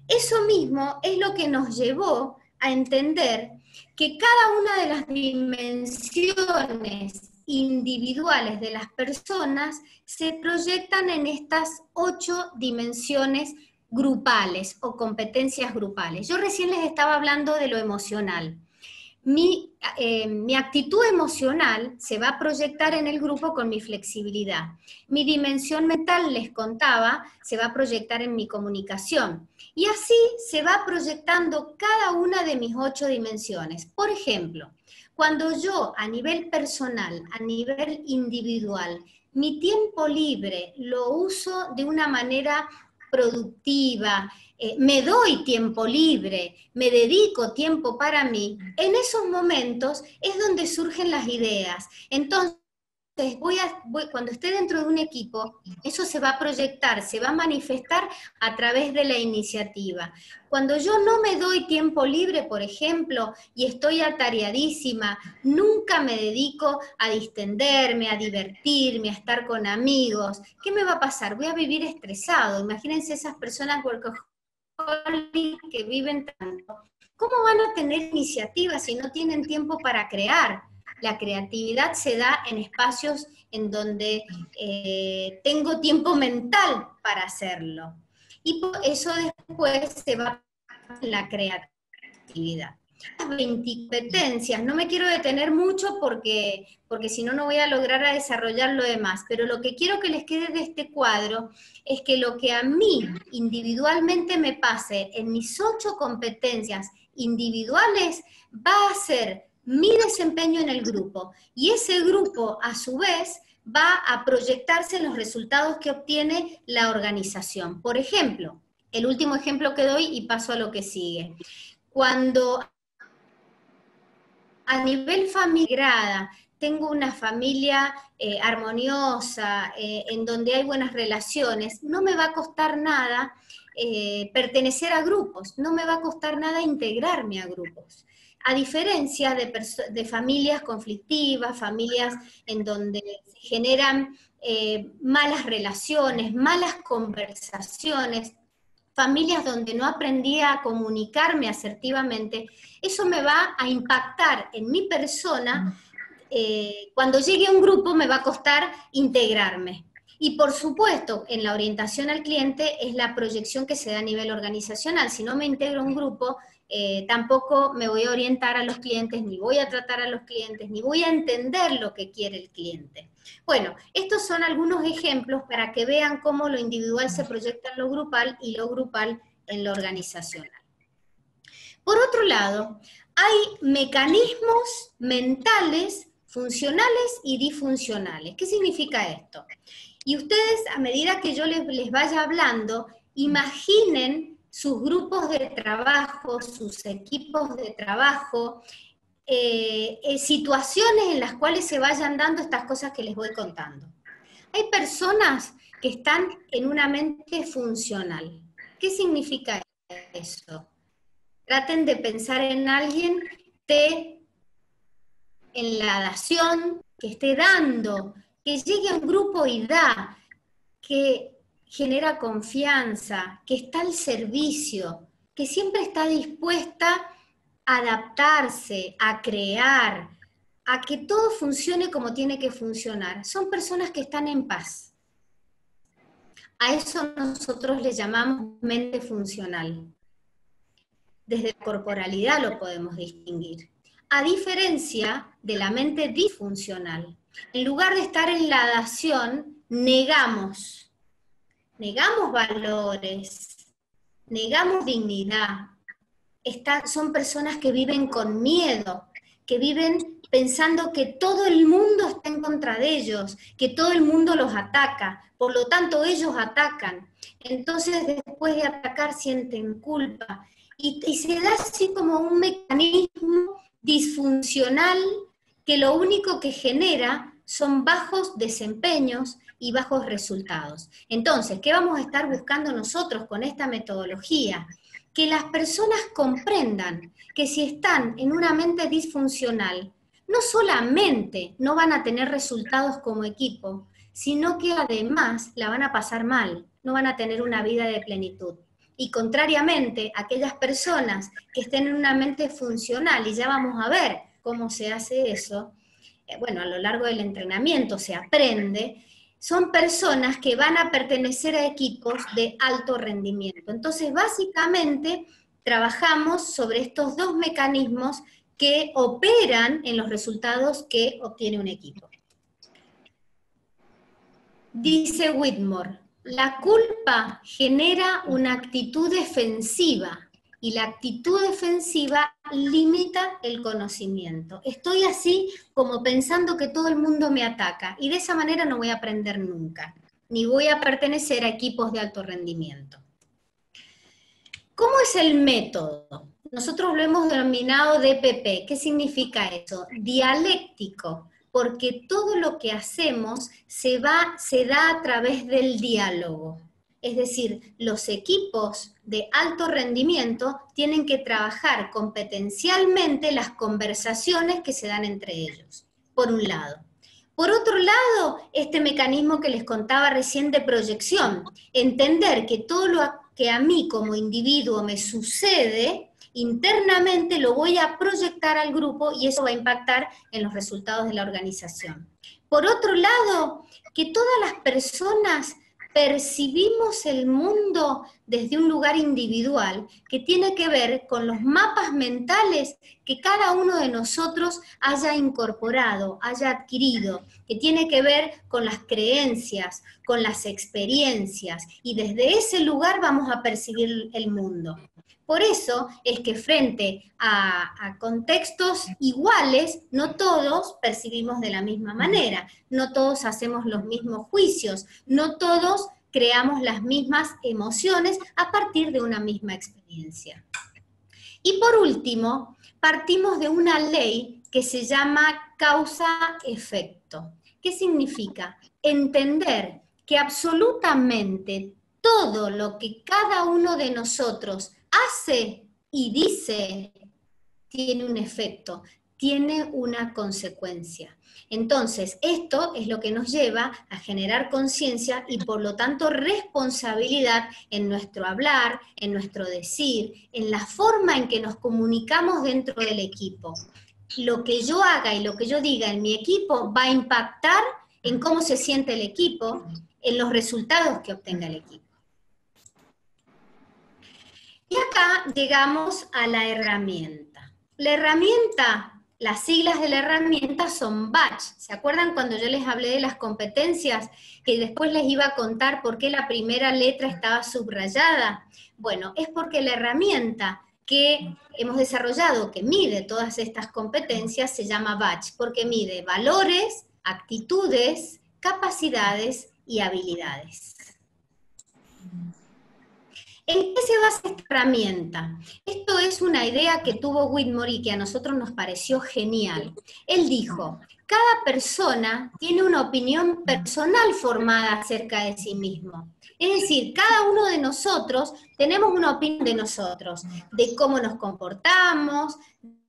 eso mismo es lo que nos llevó a entender que cada una de las dimensiones individuales de las personas se proyectan en estas 8 dimensiones grupales o competencias grupales. Yo recién les estaba hablando de lo emocional. Mi actitud emocional se va a proyectar en el grupo con mi flexibilidad. Mi dimensión mental, les contaba, se va a proyectar en mi comunicación. Y así se va proyectando cada una de mis 8 dimensiones. Por ejemplo, cuando yo a nivel personal, a nivel individual, mi tiempo libre lo uso de una manera productiva, me doy tiempo libre, me dedico tiempo para mí, en esos momentos es donde surgen las ideas. Entonces, cuando esté dentro de un equipo, eso se va a proyectar, se va a manifestar a través de la iniciativa. Cuando yo no me doy tiempo libre, por ejemplo, y estoy atareadísima, nunca me dedico a distenderme, a divertirme, a estar con amigos, ¿qué me va a pasar? Voy a vivir estresado. Imagínense esas personas que viven tanto. ¿Cómo van a tener iniciativa si no tienen tiempo para crear? La creatividad se da en espacios en donde tengo tiempo mental para hacerlo. Y por eso después se va la creatividad. Las 20 competencias, no me quiero detener mucho porque si no, no voy a lograr a desarrollar lo demás, pero lo que quiero que les quede de este cuadro es que lo que a mí individualmente me pase en mis 8 competencias individuales va a ser mi desempeño en el grupo, y ese grupo a su vez va a proyectarse en los resultados que obtiene la organización. Por ejemplo, el último ejemplo que doy y paso a lo que sigue. Cuando a nivel familiar tengo una familia armoniosa, en donde hay buenas relaciones, no me va a costar nada pertenecer a grupos, no me va a costar nada integrarme a grupos. A diferencia de familias conflictivas, familias en donde se generan malas relaciones, malas conversaciones, familias donde no aprendí a comunicarme asertivamente, eso me va a impactar en mi persona. Cuando llegue a un grupo me va a costar integrarme. Y por supuesto, en la orientación al cliente es la proyección que se da a nivel organizacional. Si no me integro a un grupo, tampoco me voy a orientar a los clientes, ni voy a tratar a los clientes, ni voy a entender lo que quiere el cliente. Bueno, estos son algunos ejemplos para que vean cómo lo individual se proyecta en lo grupal y lo grupal en lo organizacional. Por otro lado, hay mecanismos mentales, funcionales y disfuncionales. ¿Qué significa esto? Y ustedes, a medida que yo les vaya hablando, imaginen sus grupos de trabajo, sus equipos de trabajo, situaciones en las cuales se vayan dando estas cosas que les voy contando. Hay personas que están en una mente funcional. ¿Qué significa eso? Traten de pensar en alguien que esté en la dación, que esté dando, que llegue a un grupo y da, que genera confianza, que está al servicio, que siempre está dispuesta a adaptarse, a crear, a que todo funcione como tiene que funcionar. Son personas que están en paz. A eso nosotros le llamamos mente funcional. Desde la corporalidad lo podemos distinguir. A diferencia de la mente disfuncional. En lugar de estar en la dación, negamos valores, negamos dignidad. Son personas que viven con miedo, que viven pensando que todo el mundo está en contra de ellos, que todo el mundo los ataca, por lo tanto ellos atacan. Entonces después de atacar sienten culpa. Y se da así como un mecanismo disfuncional que lo único que genera son bajos desempeños y bajos resultados. Entonces, ¿qué vamos a estar buscando nosotros con esta metodología? Que las personas comprendan que si están en una mente disfuncional, no solamente no van a tener resultados como equipo, sino que además la van a pasar mal, no van a tener una vida de plenitud. Y contrariamente, aquellas personas que estén en una mente funcional, y ya vamos a ver cómo se hace eso, bueno, a lo largo del entrenamiento se aprende, son personas que van a pertenecer a equipos de alto rendimiento. Entonces, básicamente, trabajamos sobre estos dos mecanismos que operan en los resultados que obtiene un equipo. Dice Whitmore, la culpa genera una actitud defensiva y la actitud defensiva limita el conocimiento. Estoy así como pensando que todo el mundo me ataca y de esa manera no voy a aprender nunca, ni voy a pertenecer a equipos de alto rendimiento. ¿Cómo es el método? Nosotros lo hemos denominado DPP. ¿Qué significa eso? Dialéctico. Porque todo lo que hacemos se da a través del diálogo. Es decir, los equipos de alto rendimiento tienen que trabajar competencialmente las conversaciones que se dan entre ellos, por un lado. Por otro lado, este mecanismo que les contaba recién de proyección, entender que todo lo que a mí como individuo me sucede, internamente lo voy a proyectar al grupo y eso va a impactar en los resultados de la organización. Por otro lado, que todas las personas percibimos el mundo desde un lugar individual que tiene que ver con los mapas mentales que cada uno de nosotros haya incorporado, haya adquirido, que tiene que ver con las creencias, con las experiencias, y desde ese lugar vamos a percibir el mundo. Por eso es que frente a contextos iguales, no todos percibimos de la misma manera, no todos hacemos los mismos juicios, no todos creamos las mismas emociones a partir de una misma experiencia. Y por último, partimos de una ley que se llama causa-efecto. ¿Qué significa? Entender que absolutamente todo lo que cada uno de nosotros hace y dice tiene un efecto, tiene una consecuencia. Entonces, esto es lo que nos lleva a generar conciencia y por lo tanto responsabilidad en nuestro hablar, en nuestro decir, en la forma en que nos comunicamos dentro del equipo. Lo que yo haga y lo que yo diga en mi equipo va a impactar en cómo se siente el equipo, en los resultados que obtenga el equipo. Y acá llegamos a la herramienta. La herramienta, las siglas de la herramienta son batch. ¿Se acuerdan cuando yo les hablé de las competencias? Que después les iba a contar por qué la primera letra estaba subrayada. Bueno, es porque la herramienta que hemos desarrollado, que mide todas estas competencias, se llama batch, porque mide valores, actitudes, capacidades y habilidades. ¿En qué se basa esta herramienta? Esto es una idea que tuvo Whitmore y que a nosotros nos pareció genial. Él dijo, cada persona tiene una opinión personal formada acerca de sí mismo. Es decir, cada uno de nosotros tenemos una opinión de nosotros, de cómo nos comportamos,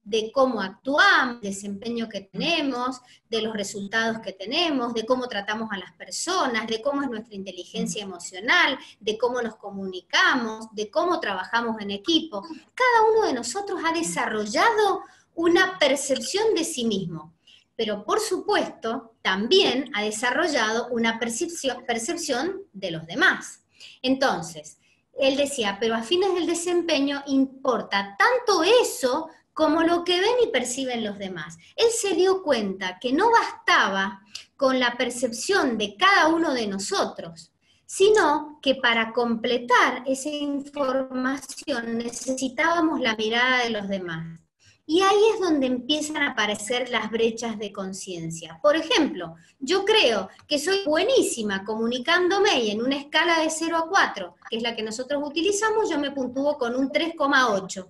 de cómo actuamos, del desempeño que tenemos, de los resultados que tenemos, de cómo tratamos a las personas, de cómo es nuestra inteligencia emocional, de cómo nos comunicamos, de cómo trabajamos en equipo. Cada uno de nosotros ha desarrollado una percepción de sí mismo, pero por supuesto también ha desarrollado una percepción de los demás. Entonces, él decía, pero a fines del desempeño importa tanto eso como lo que ven y perciben los demás. Él se dio cuenta que no bastaba con la percepción de cada uno de nosotros, sino que para completar esa información necesitábamos la mirada de los demás. Y ahí es donde empiezan a aparecer las brechas de conciencia. Por ejemplo, yo creo que soy buenísima comunicándome y en una escala de 0 a 4, que es la que nosotros utilizamos, yo me puntúo con un 3,8.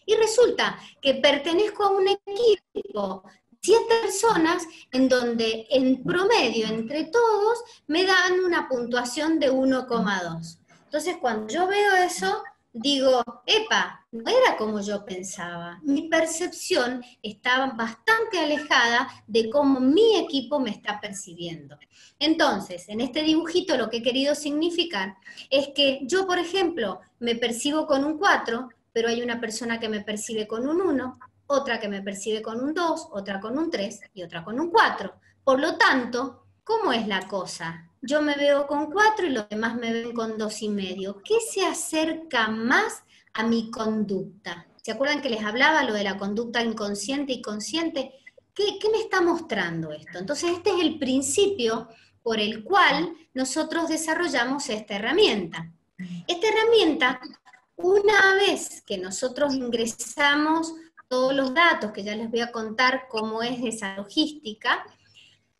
Y resulta que pertenezco a un equipo, 7 personas, en donde en promedio, entre todos, me dan una puntuación de 1,2. Entonces, cuando yo veo eso, digo, epa, no era como yo pensaba. Mi percepción estaba bastante alejada de cómo mi equipo me está percibiendo. Entonces, en este dibujito lo que he querido significar es que yo, por ejemplo, me percibo con un 4, pero hay una persona que me percibe con un 1, otra que me percibe con un 2, otra con un 3 y otra con un 4. Por lo tanto, ¿cómo es la cosa? Yo me veo con 4 y los demás me ven con 2,5. ¿Qué se acerca más a mi conducta? ¿Se acuerdan que les hablaba lo de la conducta inconsciente y consciente? ¿Qué me está mostrando esto? Entonces este es el principio por el cual nosotros desarrollamos esta herramienta. Esta herramienta, una vez que nosotros ingresamos todos los datos, que ya les voy a contar cómo es esa logística,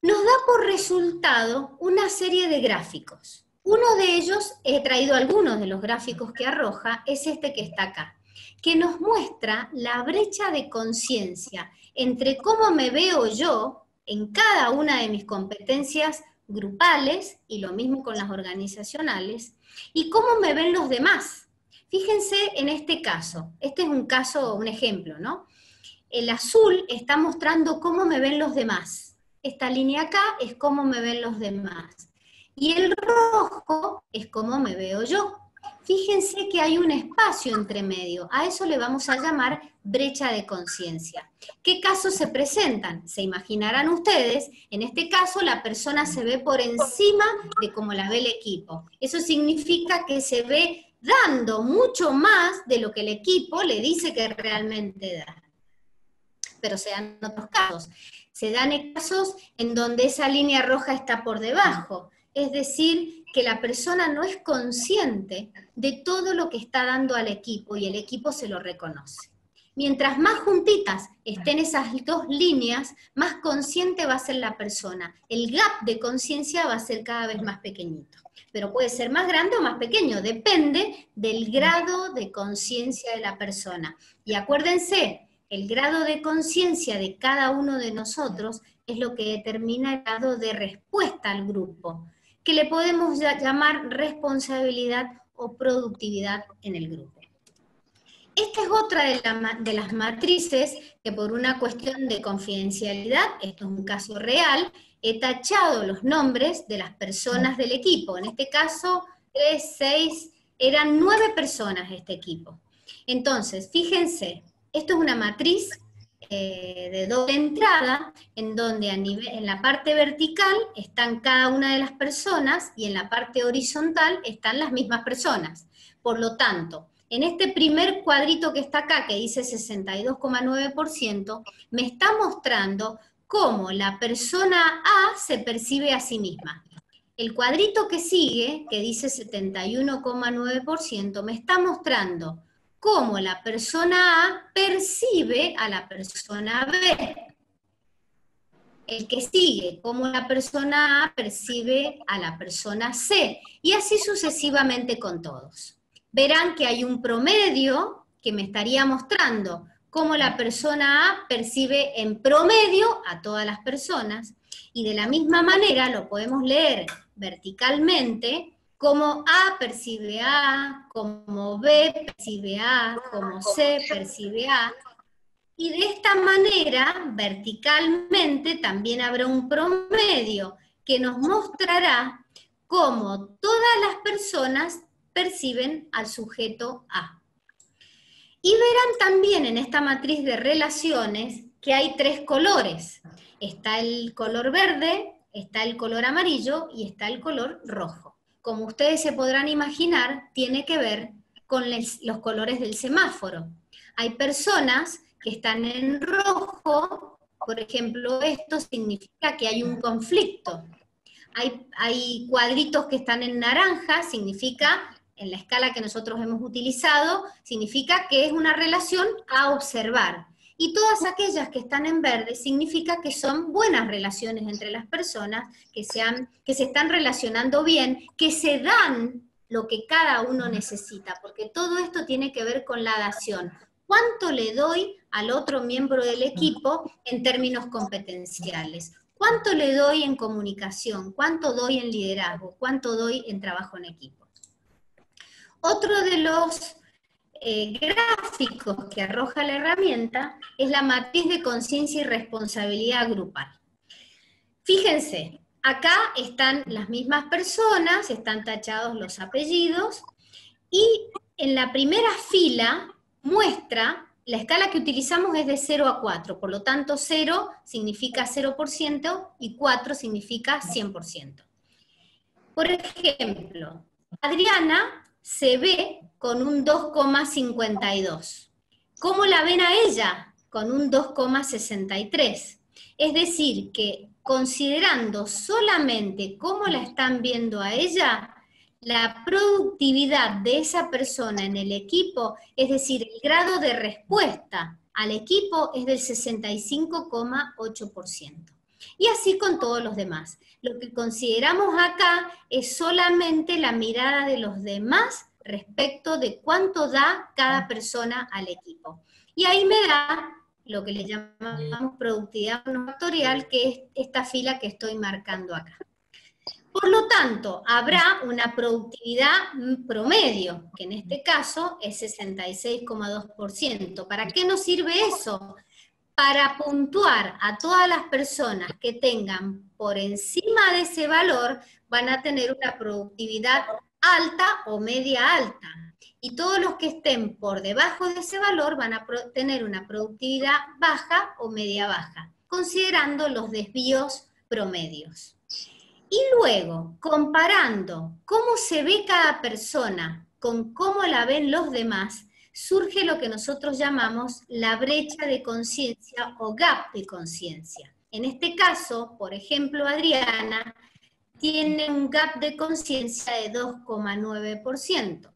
nos da por resultado una serie de gráficos. Uno de ellos, he traído algunos de los gráficos que arroja, es este que está acá, que nos muestra la brecha de conciencia entre cómo me veo yo en cada una de mis competencias grupales, y lo mismo con las organizacionales, y cómo me ven los demás. Fíjense en este caso, este es un caso, un ejemplo, ¿no? El azul está mostrando cómo me ven los demás. Esta línea acá es cómo me ven los demás. Y el rojo es cómo me veo yo. Fíjense que hay un espacio entre medio. A eso le vamos a llamar brecha de conciencia. ¿Qué casos se presentan? Se imaginarán ustedes, en este caso la persona se ve por encima de cómo la ve el equipo. Eso significa que se ve dando mucho más de lo que el equipo le dice que realmente da. Pero se dan otros casos. Se dan casos en donde esa línea roja está por debajo. Es decir, que la persona no es consciente de todo lo que está dando al equipo y el equipo se lo reconoce. Mientras más juntitas estén esas dos líneas, más consciente va a ser la persona. El gap de conciencia va a ser cada vez más pequeñito. Pero puede ser más grande o más pequeño, depende del grado de conciencia de la persona. Y acuérdense, el grado de conciencia de cada uno de nosotros es lo que determina el grado de respuesta al grupo, que le podemos llamar responsabilidad o productividad en el grupo. Esta es otra de las matrices que por una cuestión de confidencialidad, esto es un caso real, he tachado los nombres de las personas del equipo. En este caso, 3, 6, eran 9 personas este equipo. Entonces, fíjense, esto es una matriz de doble entrada, en donde en la parte vertical están cada una de las personas y en la parte horizontal están las mismas personas. Por lo tanto, en este primer cuadrito que está acá, que dice 62,9%, me está mostrando cómo la persona A se percibe a sí misma. El cuadrito que sigue, que dice 71,9%, me está mostrando cómo la persona A percibe a la persona B. El que sigue, cómo la persona A percibe a la persona C. Y así sucesivamente con todos. Verán que hay un promedio que me estaría mostrando cómo la persona A percibe en promedio a todas las personas. Y de la misma manera lo podemos leer verticalmente, como A percibe A, como B percibe A, como C percibe A. Y de esta manera, verticalmente, también habrá un promedio que nos mostrará cómo todas las personas perciben al sujeto A. Y verán también en esta matriz de relaciones que hay tres colores. Está el color verde, está el color amarillo y está el color rojo. Como ustedes se podrán imaginar, tiene que ver con los colores del semáforo. Hay personas que están en rojo, por ejemplo, esto significa que hay un conflicto. Hay cuadritos que están en naranja, significa, en la escala que nosotros hemos utilizado, significa que es una relación a observar. Y todas aquellas que están en verde significa que son buenas relaciones entre las personas, que se están relacionando bien, que se dan lo que cada uno necesita, porque todo esto tiene que ver con la dación. ¿Cuánto le doy al otro miembro del equipo en términos competenciales? ¿Cuánto le doy en comunicación? ¿Cuánto doy en liderazgo? ¿Cuánto doy en trabajo en equipo? Otro de los gráficos que arroja la herramienta es la matriz de conciencia y responsabilidad grupal. Fíjense, acá están las mismas personas, están tachados los apellidos, y en la primera fila muestra, la escala que utilizamos es de 0 a 4, por lo tanto 0 significa 0% y 4 significa 100%. Por ejemplo, Adriana se ve con un 2,52. ¿Cómo la ven a ella? Con un 2,63. Es decir, que considerando solamente cómo la están viendo a ella, la productividad de esa persona en el equipo, es decir, el grado de respuesta al equipo es del 65,8%. Y así con todos los demás. Lo que consideramos acá es solamente la mirada de los demás respecto de cuánto da cada persona al equipo. Y ahí me da lo que le llamamos productividad factorial, que es esta fila que estoy marcando acá. Por lo tanto, habrá una productividad promedio, que en este caso es 66,2%. ¿Para qué nos sirve eso? Para puntuar a todas las personas que tengan por encima de ese valor, van a tener una productividad alta o media alta. Y todos los que estén por debajo de ese valor van a tener una productividad baja o media baja, considerando los desvíos promedios. Y luego, comparando cómo se ve cada persona con cómo la ven los demás, surge lo que nosotros llamamos la brecha de conciencia o gap de conciencia. En este caso, por ejemplo, Adriana tiene un gap de conciencia de 2,9%.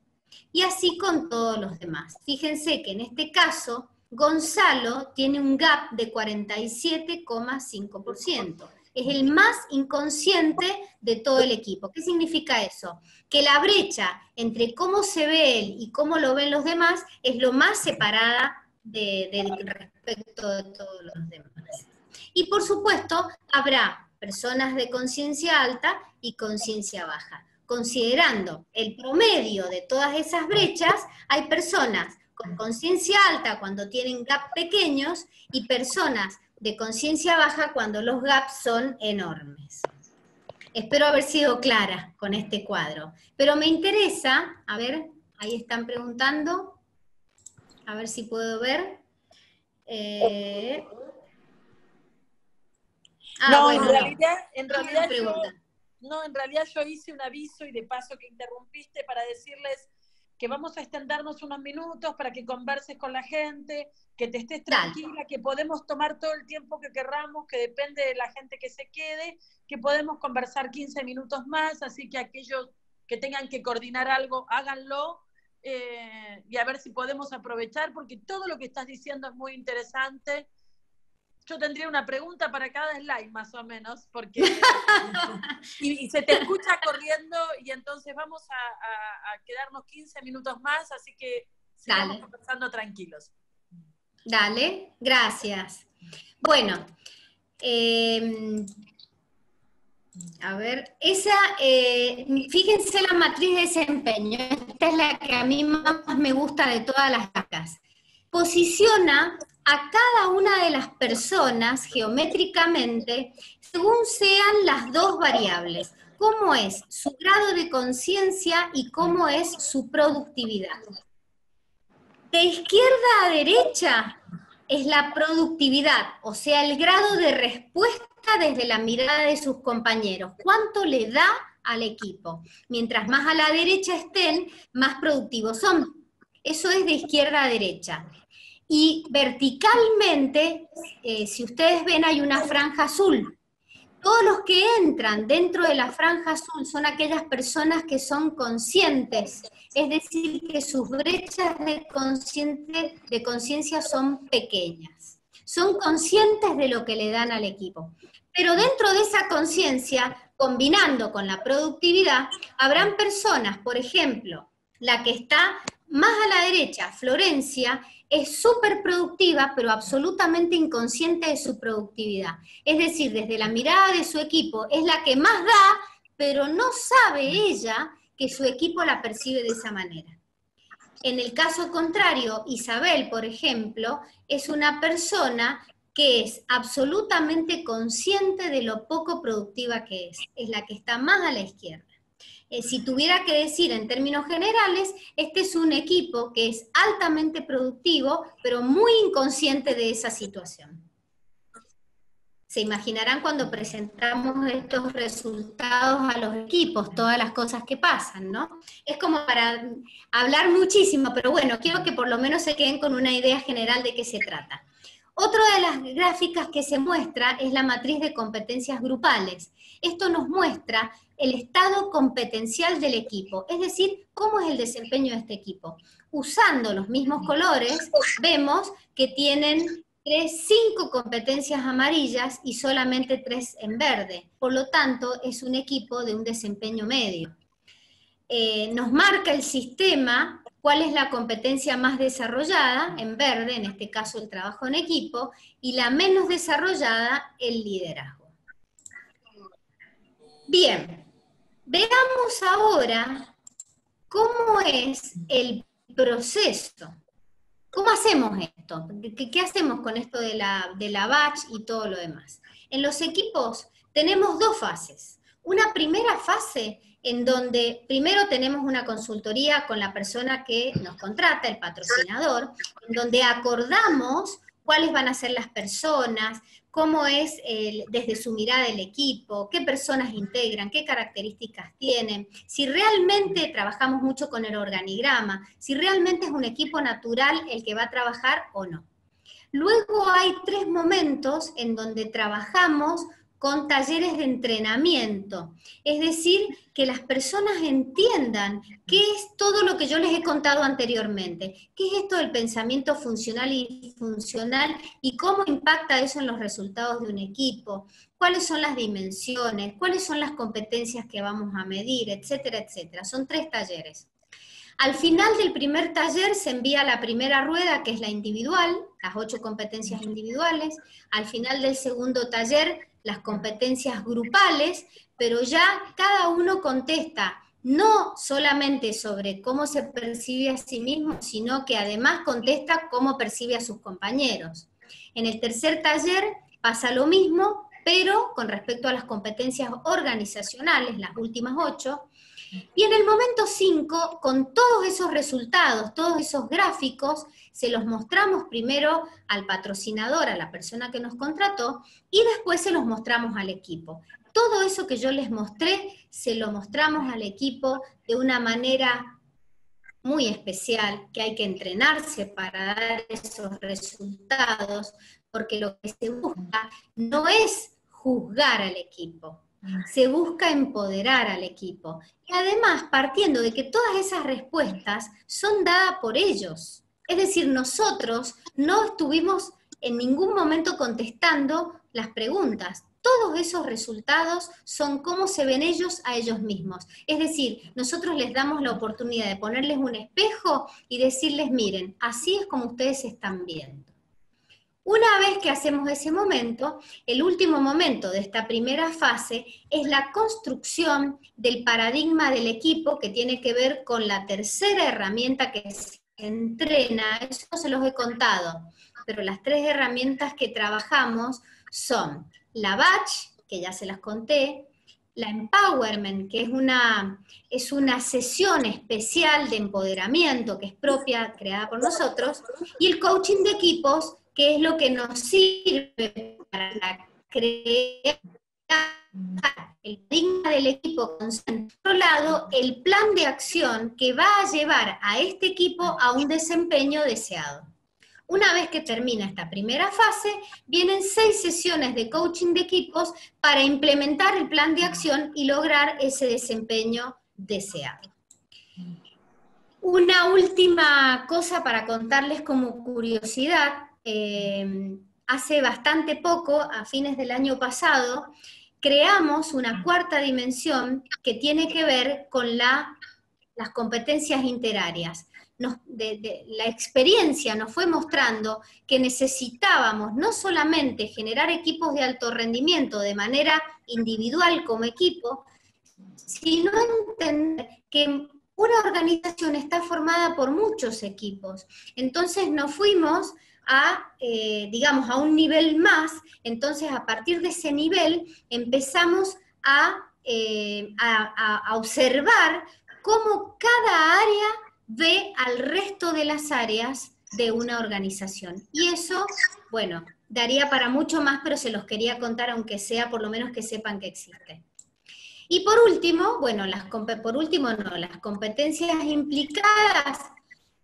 Y así con todos los demás. Fíjense que en este caso, Gonzalo tiene un gap de 47,5%. Es el más inconsciente de todo el equipo. ¿Qué significa eso? Que la brecha entre cómo se ve él y cómo lo ven los demás es lo más separada respecto de todos los demás. Y por supuesto, habrá personas de conciencia alta y conciencia baja. Considerando el promedio de todas esas brechas, hay personas con conciencia alta cuando tienen gaps pequeños y personas de conciencia baja cuando los gaps son enormes. Espero haber sido clara con este cuadro. Pero me interesa, a ver, ahí están preguntando, a ver si puedo ver. No, bueno, en realidad yo hice un aviso y de paso que interrumpiste para decirles que vamos a extendernos unos minutos para que converses con la gente, que te estés tranquila, que podemos tomar todo el tiempo que querramos, que depende de la gente que se quede, que podemos conversar 15 minutos más, así que aquellos que tengan que coordinar algo, háganlo, y a ver si podemos aprovechar, porque todo lo que estás diciendo es muy interesante. Yo tendría una pregunta para cada slide, más o menos, porque y se te escucha corriendo, y entonces vamos a quedarnos 15 minutos más, así que sigamos conversando tranquilos. Dale, gracias. Bueno, a ver, fíjense la matriz de desempeño, esta es la que a mí más me gusta de todas las casas. Posiciona a cada una de las personas geométricamente según sean las dos variables, cómo es su grado de conciencia y cómo es su productividad. De izquierda a derecha es la productividad, o sea, el grado de respuesta desde la mirada de sus compañeros. ¿Cuánto le da al equipo? Mientras más a la derecha estén, más productivos son. Eso es de izquierda a derecha. Y verticalmente, si ustedes ven, hay una franja azul. Todos los que entran dentro de la franja azul son aquellas personas que son conscientes, es decir, que sus brechas de conciencia son pequeñas. Son conscientes de lo que le dan al equipo. Pero dentro de esa conciencia, combinando con la productividad, habrán personas, por ejemplo, la que está más a la derecha, Florencia, es súper productiva, pero absolutamente inconsciente de su productividad. Es decir, desde la mirada de su equipo, es la que más da, pero no sabe ella que su equipo la percibe de esa manera. En el caso contrario, Isabel, por ejemplo, es una persona que es absolutamente consciente de lo poco productiva que es la que está más a la izquierda. Si tuviera que decir en términos generales, este es un equipo que es altamente productivo, pero muy inconsciente de esa situación. Se imaginarán cuando presentamos estos resultados a los equipos, todas las cosas que pasan, ¿no? Es como para hablar muchísimo, pero bueno, quiero que por lo menos se queden con una idea general de qué se trata. Otra de las gráficas que se muestra es la matriz de competencias grupales. Esto nos muestra el estado competencial del equipo, es decir, cómo es el desempeño de este equipo. Usando los mismos colores, vemos que tienen 5 competencias amarillas y solamente 3 en verde. Por lo tanto, es un equipo de un desempeño medio. Nos marca el sistema cuál es la competencia más desarrollada, en verde, en este caso el trabajo en equipo, y la menos desarrollada, el liderazgo. Bien, veamos ahora cómo es el proceso. ¿Cómo hacemos esto? ¿Qué hacemos con esto de la batch y todo lo demás? En los equipos tenemos 2 fases. Una primera fase en donde primero tenemos una consultoría con la persona que nos contrata, el patrocinador, en donde acordamos cuáles van a ser las personas, cómo es desde su mirada el equipo, qué personas integran, qué características tienen, si realmente trabajamos mucho con el organigrama, si realmente es un equipo natural el que va a trabajar o no. Luego hay 3 momentos en donde trabajamos con talleres de entrenamiento, es decir, que las personas entiendan qué es todo lo que yo les he contado anteriormente, qué es esto del pensamiento funcional y disfuncional y cómo impacta eso en los resultados de un equipo, cuáles son las dimensiones, cuáles son las competencias que vamos a medir, etcétera, etcétera. Son 3 talleres. Al final del primer taller se envía la primera rueda, que es la individual, las 8 competencias individuales. Al final del segundo taller, las competencias grupales, pero ya cada uno contesta no solamente sobre cómo se percibe a sí mismo, sino que además contesta cómo percibe a sus compañeros. En el tercer taller pasa lo mismo, pero con respecto a las competencias organizacionales, las últimas 8, Y en el momento 5, con todos esos resultados, todos esos gráficos, se los mostramos primero al patrocinador, a la persona que nos contrató, y después se los mostramos al equipo. Todo eso que yo les mostré, se lo mostramos al equipo de una manera muy especial, que hay que entrenarse para dar esos resultados, porque lo que se busca no es juzgar al equipo, se busca empoderar al equipo. Y además, partiendo de que todas esas respuestas son dadas por ellos. Es decir, nosotros no estuvimos en ningún momento contestando las preguntas. Todos esos resultados son cómo se ven ellos a ellos mismos. Es decir, nosotros les damos la oportunidad de ponerles un espejo y decirles, miren, así es como ustedes se están viendo. Una vez que hacemos ese momento, el último momento de esta primera fase es la construcción del paradigma del equipo, que tiene que ver con la tercera herramienta que se entrena. Eso no se los he contado, pero las 3 herramientas que trabajamos son la Batch, que ya se las conté, la Empowerment, que es una sesión especial de empoderamiento que es propia, creada por nosotros, y el coaching de equipos, que es lo que nos sirve para crear el paradigma del equipo, con por otro lado, el plan de acción que va a llevar a este equipo a un desempeño deseado. Una vez que termina esta primera fase, vienen 6 sesiones de coaching de equipos para implementar el plan de acción y lograr ese desempeño deseado. Una última cosa para contarles como curiosidad. Hace bastante poco, a fines del año pasado, creamos una 4ª dimensión que tiene que ver con las competencias interarias. La experiencia nos fue mostrando que necesitábamos no solamente generar equipos de alto rendimiento de manera individual como equipo, sino entender que una organización está formada por muchos equipos. Entonces nos fuimos digamos, a un nivel más. Entonces a partir de ese nivel empezamos a observar cómo cada área ve al resto de las áreas de una organización. Y eso, bueno, daría para mucho más, pero se los quería contar, aunque sea por lo menos que sepan que existe. Y por último, bueno, las competencias implicadas,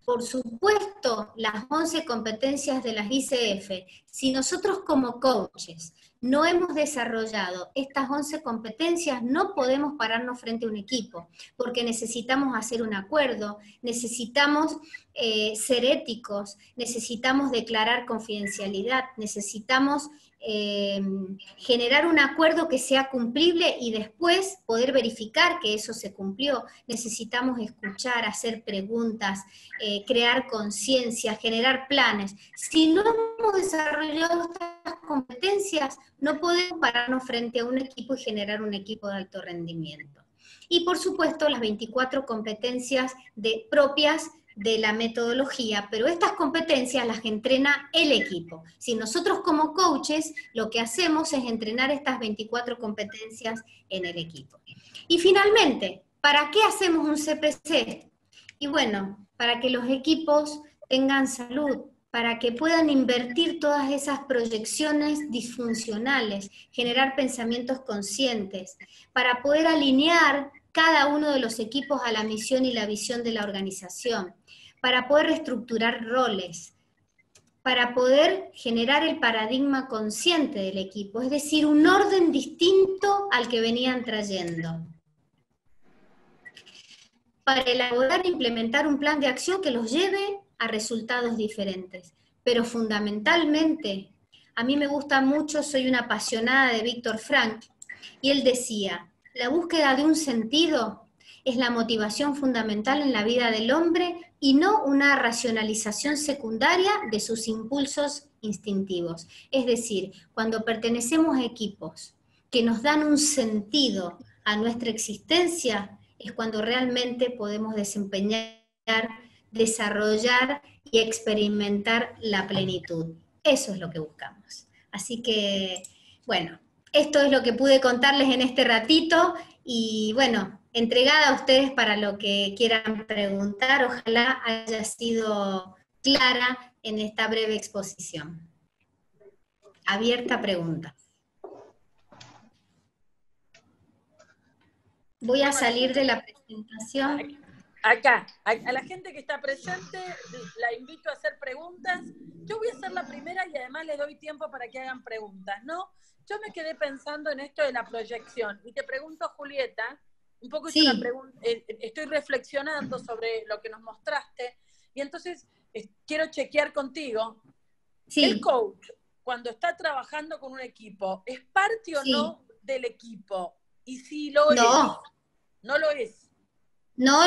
por supuesto, las 11 competencias de las ICF. Si nosotros como coaches no hemos desarrollado estas 11 competencias, no podemos pararnos frente a un equipo, porque necesitamos hacer un acuerdo, necesitamos ser éticos, necesitamos declarar confidencialidad, necesitamos generar un acuerdo que sea cumplible y después poder verificar que eso se cumplió. Necesitamos escuchar, hacer preguntas, crear conciencia, generar planes. Si no hemos desarrollado estas competencias, no podemos pararnos frente a un equipo y generar un equipo de alto rendimiento. Y por supuesto las 24 competencias propias de la metodología, pero estas competencias las entrena el equipo. Si nosotros como coaches lo que hacemos es entrenar estas 24 competencias en el equipo. Y finalmente, ¿para qué hacemos un CPC? Y bueno, para que los equipos tengan salud, para que puedan invertir todas esas proyecciones disfuncionales, generar pensamientos conscientes, para poder alinear cada uno de los equipos a la misión y la visión de la organización, para poder reestructurar roles, para poder generar el paradigma consciente del equipo, es decir, un orden distinto al que venían trayendo, para elaborar e implementar un plan de acción que los lleve a resultados diferentes. Pero fundamentalmente, a mí me gusta mucho, soy una apasionada de Víctor Frank, y él decía, la búsqueda de un sentido es la motivación fundamental en la vida del hombre y no una racionalización secundaria de sus impulsos instintivos. Es decir, cuando pertenecemos a equipos que nos dan un sentido a nuestra existencia, es cuando realmente podemos desempeñar, desarrollar y experimentar la plenitud. Eso es lo que buscamos. Así que, bueno, esto es lo que pude contarles en este ratito y bueno, entregada a ustedes para lo que quieran preguntar. Ojalá haya sido clara en esta breve exposición. Abierta a preguntas. Voy a salir de la presentación. Acá, a la gente que está presente, la invito a hacer preguntas. Yo voy a hacer la primera y además les doy tiempo para que hagan preguntas, ¿no? Yo me quedé pensando en esto de la proyección y te pregunto, Julieta, un poco Sí. estoy reflexionando sobre lo que nos mostraste y entonces quiero chequear contigo. Sí. El coach, cuando está trabajando con un equipo, ¿es parte o no del equipo? Y si lo es, no lo es. No.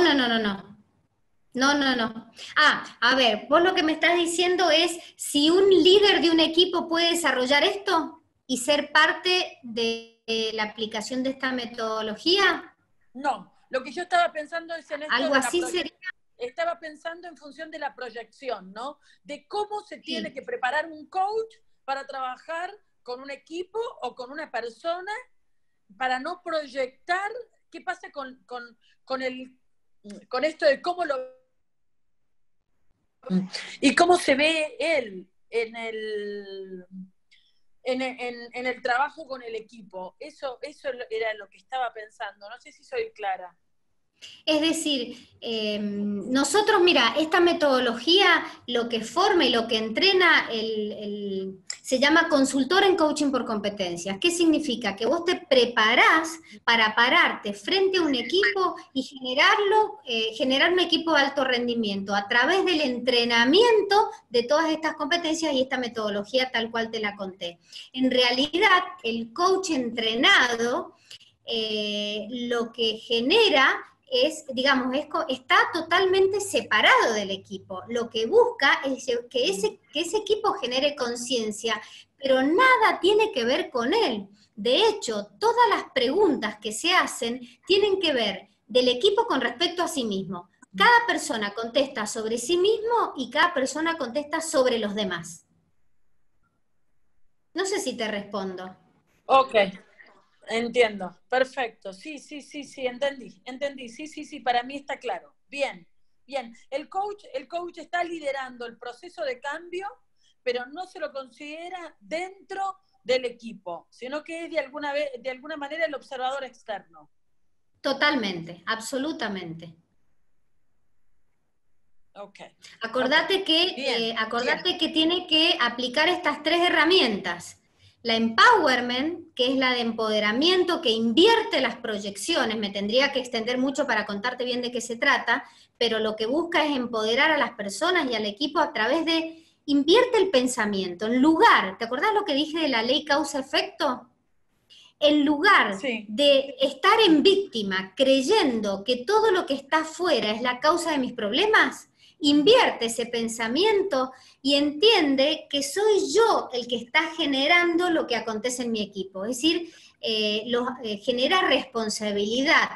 A ver, vos lo que me estás diciendo es si un líder de un equipo puede desarrollar esto y ser parte de la aplicación de esta metodología. No, lo que yo estaba pensando es en esto algo de así sería. Estaba pensando en función de la proyección, ¿no? De cómo se tiene que preparar un coach para trabajar con un equipo o con una persona para no proyectar. ¿Qué pasa con esto de cómo lo... y cómo se ve él en el trabajo con el equipo? Eso era lo que estaba pensando. No sé si soy clara. Es decir, nosotros, mira, esta metodología lo que forma y lo que entrena se llama consultor en coaching por competencias. ¿Qué significa? Que vos te preparás para pararte frente a un equipo y generar un equipo de alto rendimiento a través del entrenamiento de todas estas competencias y esta metodología tal cual te la conté. En realidad, el coach entrenado lo que genera está totalmente separado del equipo. Lo que busca es que ese equipo genere conciencia, pero nada tiene que ver con él. De hecho, todas las preguntas que se hacen tienen que ver del equipo con respecto a sí mismo. Cada persona contesta sobre sí mismo y cada persona contesta sobre los demás. No sé si te respondo. Ok. Entiendo, perfecto, sí, entendí, sí, para mí está claro, bien. El coach está liderando el proceso de cambio, pero no se lo considera dentro del equipo, sino que es de alguna manera el observador externo. Totalmente, absolutamente. Okay. Acordate que tiene que aplicar estas 3 herramientas. La empowerment, que es la de empoderamiento, que invierte las proyecciones. Me tendría que extender mucho para contarte bien de qué se trata, pero lo que busca es empoderar a las personas y al equipo a través de, invierte el pensamiento. En lugar, ¿te acordás lo que dije de la ley causa-efecto? En lugar de estar en víctima, creyendo que todo lo que está afuera es la causa de mis problemas, invierte ese pensamiento y entiende que soy yo el que está generando lo que acontece en mi equipo. Es decir, genera responsabilidad,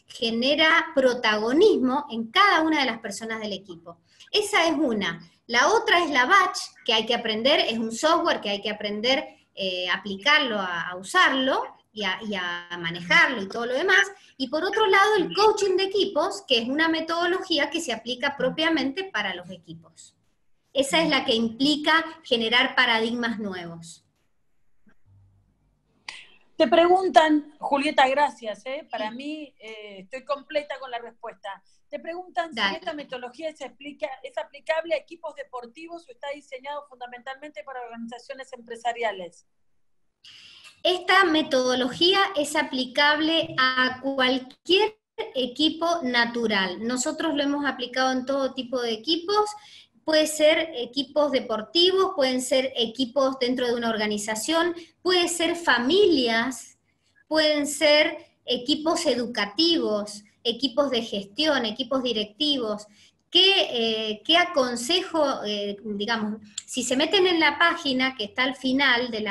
genera protagonismo en cada una de las personas del equipo. Esa es una. La otra es la batch, que hay que aprender, es un software que hay que aprender a aplicarlo, a usarlo y a manejarlo y todo lo demás. Y por otro lado, el coaching de equipos, que es una metodología que se aplica propiamente para los equipos. Esa es la que implica generar paradigmas nuevos. Te preguntan, Julieta, gracias, para mí estoy completa con la respuesta. Te preguntan si esta metodología es aplicable a equipos deportivos o está diseñado fundamentalmente para organizaciones empresariales. Esta metodología es aplicable a cualquier equipo natural. Nosotros lo hemos aplicado en todo tipo de equipos. Puede ser equipos deportivos, pueden ser equipos dentro de una organización, pueden ser familias, pueden ser equipos educativos, equipos de gestión, equipos directivos. ¿Qué aconsejo, digamos, si se meten en la página que está al final de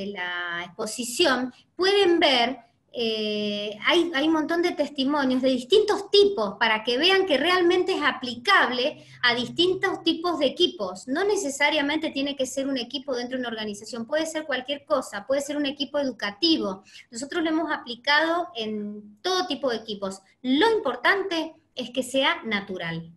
la exposición, pueden ver hay un montón de testimonios de distintos tipos para que vean que realmente es aplicable a distintos tipos de equipos. No necesariamente tiene que ser un equipo dentro de una organización, puede ser cualquier cosa, puede ser un equipo educativo. Nosotros lo hemos aplicado en todo tipo de equipos. Lo importante es que sea natural.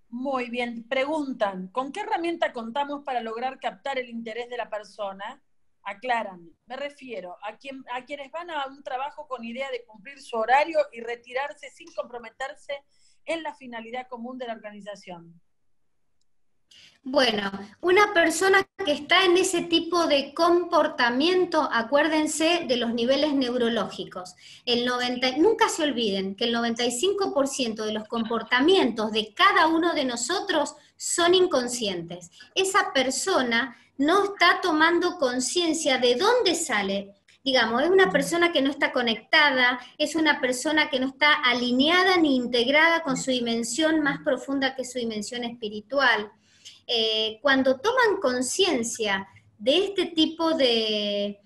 Muy bien, preguntan, ¿con qué herramienta contamos para lograr captar el interés de la persona? Aclaran, me refiero a quienes van a un trabajo con idea de cumplir su horario y retirarse sin comprometerse en la finalidad común de la organización. Bueno, una persona que está en ese tipo de comportamiento, acuérdense de los niveles neurológicos. Nunca se olviden que el 95% de los comportamientos de cada uno de nosotros son inconscientes. Esa persona no está tomando conciencia de dónde sale. Digamos, es una persona que no está conectada, es una persona que no está alineada ni integrada con su dimensión más profunda que su dimensión espiritual. Cuando toman conciencia de este tipo de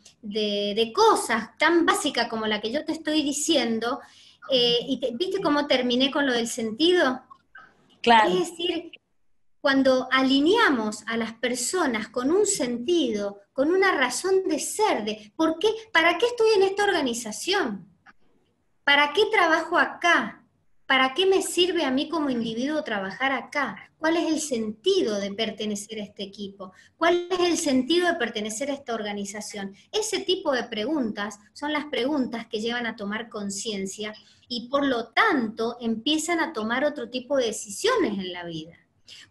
cosas tan básicas como la que yo te estoy diciendo, ¿viste cómo terminé con lo del sentido? Claro. Es decir, cuando alineamos a las personas con un sentido, con una razón de ser, de ¿por qué? ¿Para qué estoy en esta organización? ¿Para qué trabajo acá? ¿Para qué me sirve a mí como individuo trabajar acá? ¿Cuál es el sentido de pertenecer a este equipo? ¿Cuál es el sentido de pertenecer a esta organización? Ese tipo de preguntas son las preguntas que llevan a tomar conciencia y por lo tanto empiezan a tomar otro tipo de decisiones en la vida.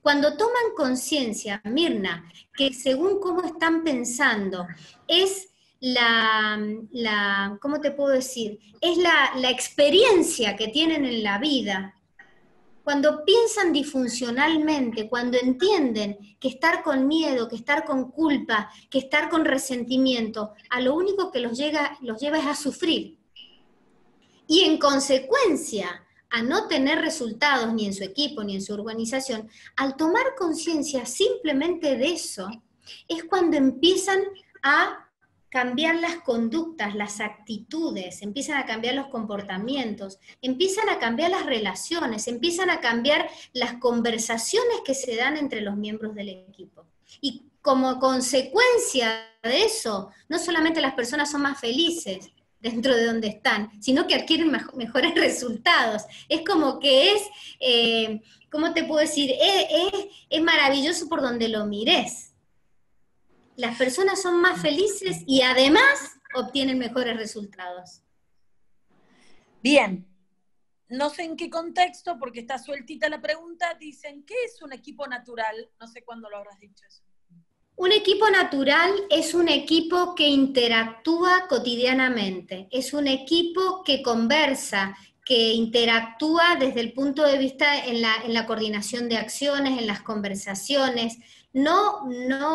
Cuando toman conciencia, Mirna, que según cómo están pensando, es ¿cómo te puedo decir? Es la experiencia que tienen en la vida. Cuando piensan disfuncionalmente, cuando entienden que estar con miedo, que estar con culpa, que estar con resentimiento, a lo único que los lleva es a sufrir. Y en consecuencia, a no tener resultados ni en su equipo ni en su organización, al tomar conciencia simplemente de eso, es cuando empiezan a cambiar las conductas, las actitudes, empiezan a cambiar los comportamientos, empiezan a cambiar las relaciones, empiezan a cambiar las conversaciones que se dan entre los miembros del equipo. Y como consecuencia de eso, no solamente las personas son más felices dentro de donde están, sino que adquieren mejores resultados. Es como que ¿cómo te puedo decir? Es maravilloso por donde lo mires. Las personas son más felices y además obtienen mejores resultados. Bien, no sé en qué contexto, porque está sueltita la pregunta, dicen, ¿qué es un equipo natural? No sé cuándo lo habrás dicho eso. Un equipo natural es un equipo que interactúa cotidianamente, es un equipo que conversa, que interactúa desde el punto de vista en la coordinación de acciones, en las conversaciones. No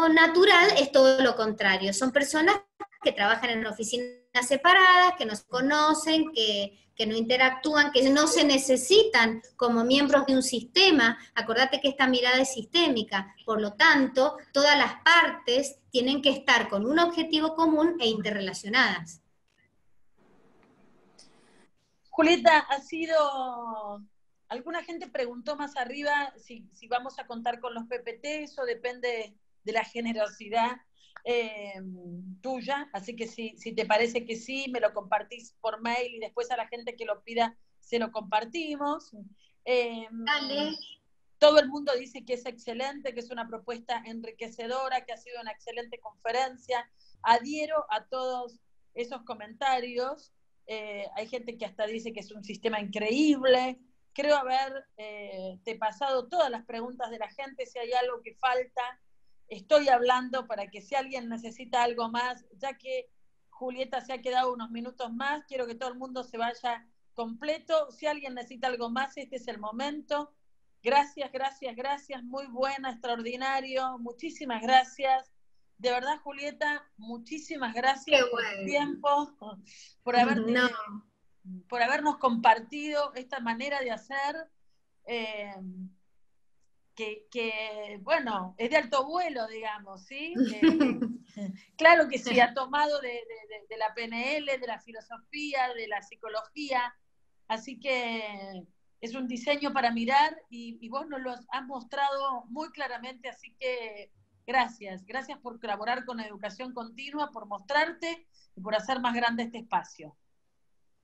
natural es todo lo contrario, son personas que trabajan en oficinas separadas, que no se conocen, que no interactúan, que no se necesitan como miembros de un sistema. Acordate que esta mirada es sistémica, por lo tanto, todas las partes tienen que estar con un objetivo común e interrelacionadas. Julieta, alguna gente preguntó más arriba si vamos a contar con los PPT, eso depende de la generosidad tuya, así que si te parece que sí, me lo compartís por mail y después a la gente que lo pida se lo compartimos. Dale. Todo el mundo dice que es excelente, que es una propuesta enriquecedora, que ha sido una excelente conferencia. Adhiero a todos esos comentarios. Hay gente que hasta dice que es un sistema increíble. Creo te pasado todas las preguntas de la gente, si hay algo que falta. Estoy hablando para que si alguien necesita algo más, ya que Julieta se ha quedado unos minutos más, quiero que todo el mundo se vaya completo. Si alguien necesita algo más, este es el momento. Gracias, gracias, gracias, muy buena, extraordinario, muchísimas gracias. De verdad, Julieta, muchísimas gracias por tu tiempo, por habernos compartido esta manera de hacer, que bueno, es de alto vuelo, digamos, ¿sí? Claro que sí, ha tomado de la PNL, de la filosofía, de la psicología, así que es un diseño para mirar y vos nos lo has mostrado muy claramente, así que gracias por colaborar con Educación Continua, por mostrarte y por hacer más grande este espacio.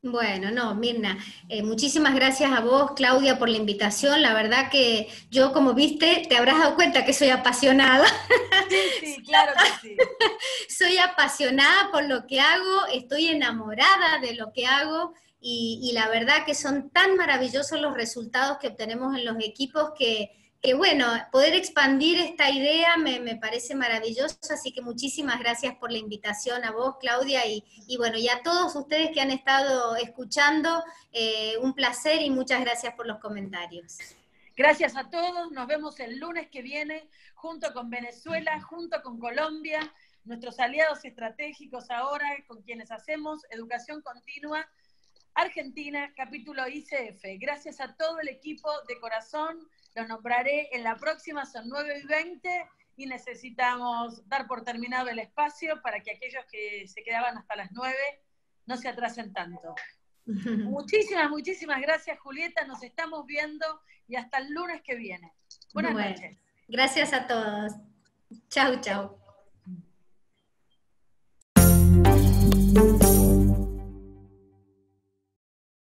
Bueno, no, Mirna, muchísimas gracias a vos, Claudia, por la invitación. La verdad que yo, como viste, te habrás dado cuenta que soy apasionada. Sí, claro que sí. Soy apasionada por lo que hago, estoy enamorada de lo que hago y la verdad que son tan maravillosos los resultados que obtenemos en los equipos que bueno, poder expandir esta idea me parece maravilloso, así que muchísimas gracias por la invitación a vos, Claudia, y bueno, y a todos ustedes que han estado escuchando, un placer y muchas gracias por los comentarios. Gracias a todos, nos vemos el lunes que viene, junto con Venezuela, junto con Colombia, nuestros aliados estratégicos ahora, con quienes hacemos Educación Continua, Argentina, capítulo ICF. Gracias a todo el equipo de corazón, lo nombraré en la próxima, son 9:20 y necesitamos dar por terminado el espacio para que aquellos que se quedaban hasta las 9 no se atrasen tanto. Muchísimas gracias, Julieta, nos estamos viendo y hasta el lunes que viene. Buenas noches. Gracias a todos. Chau, chau.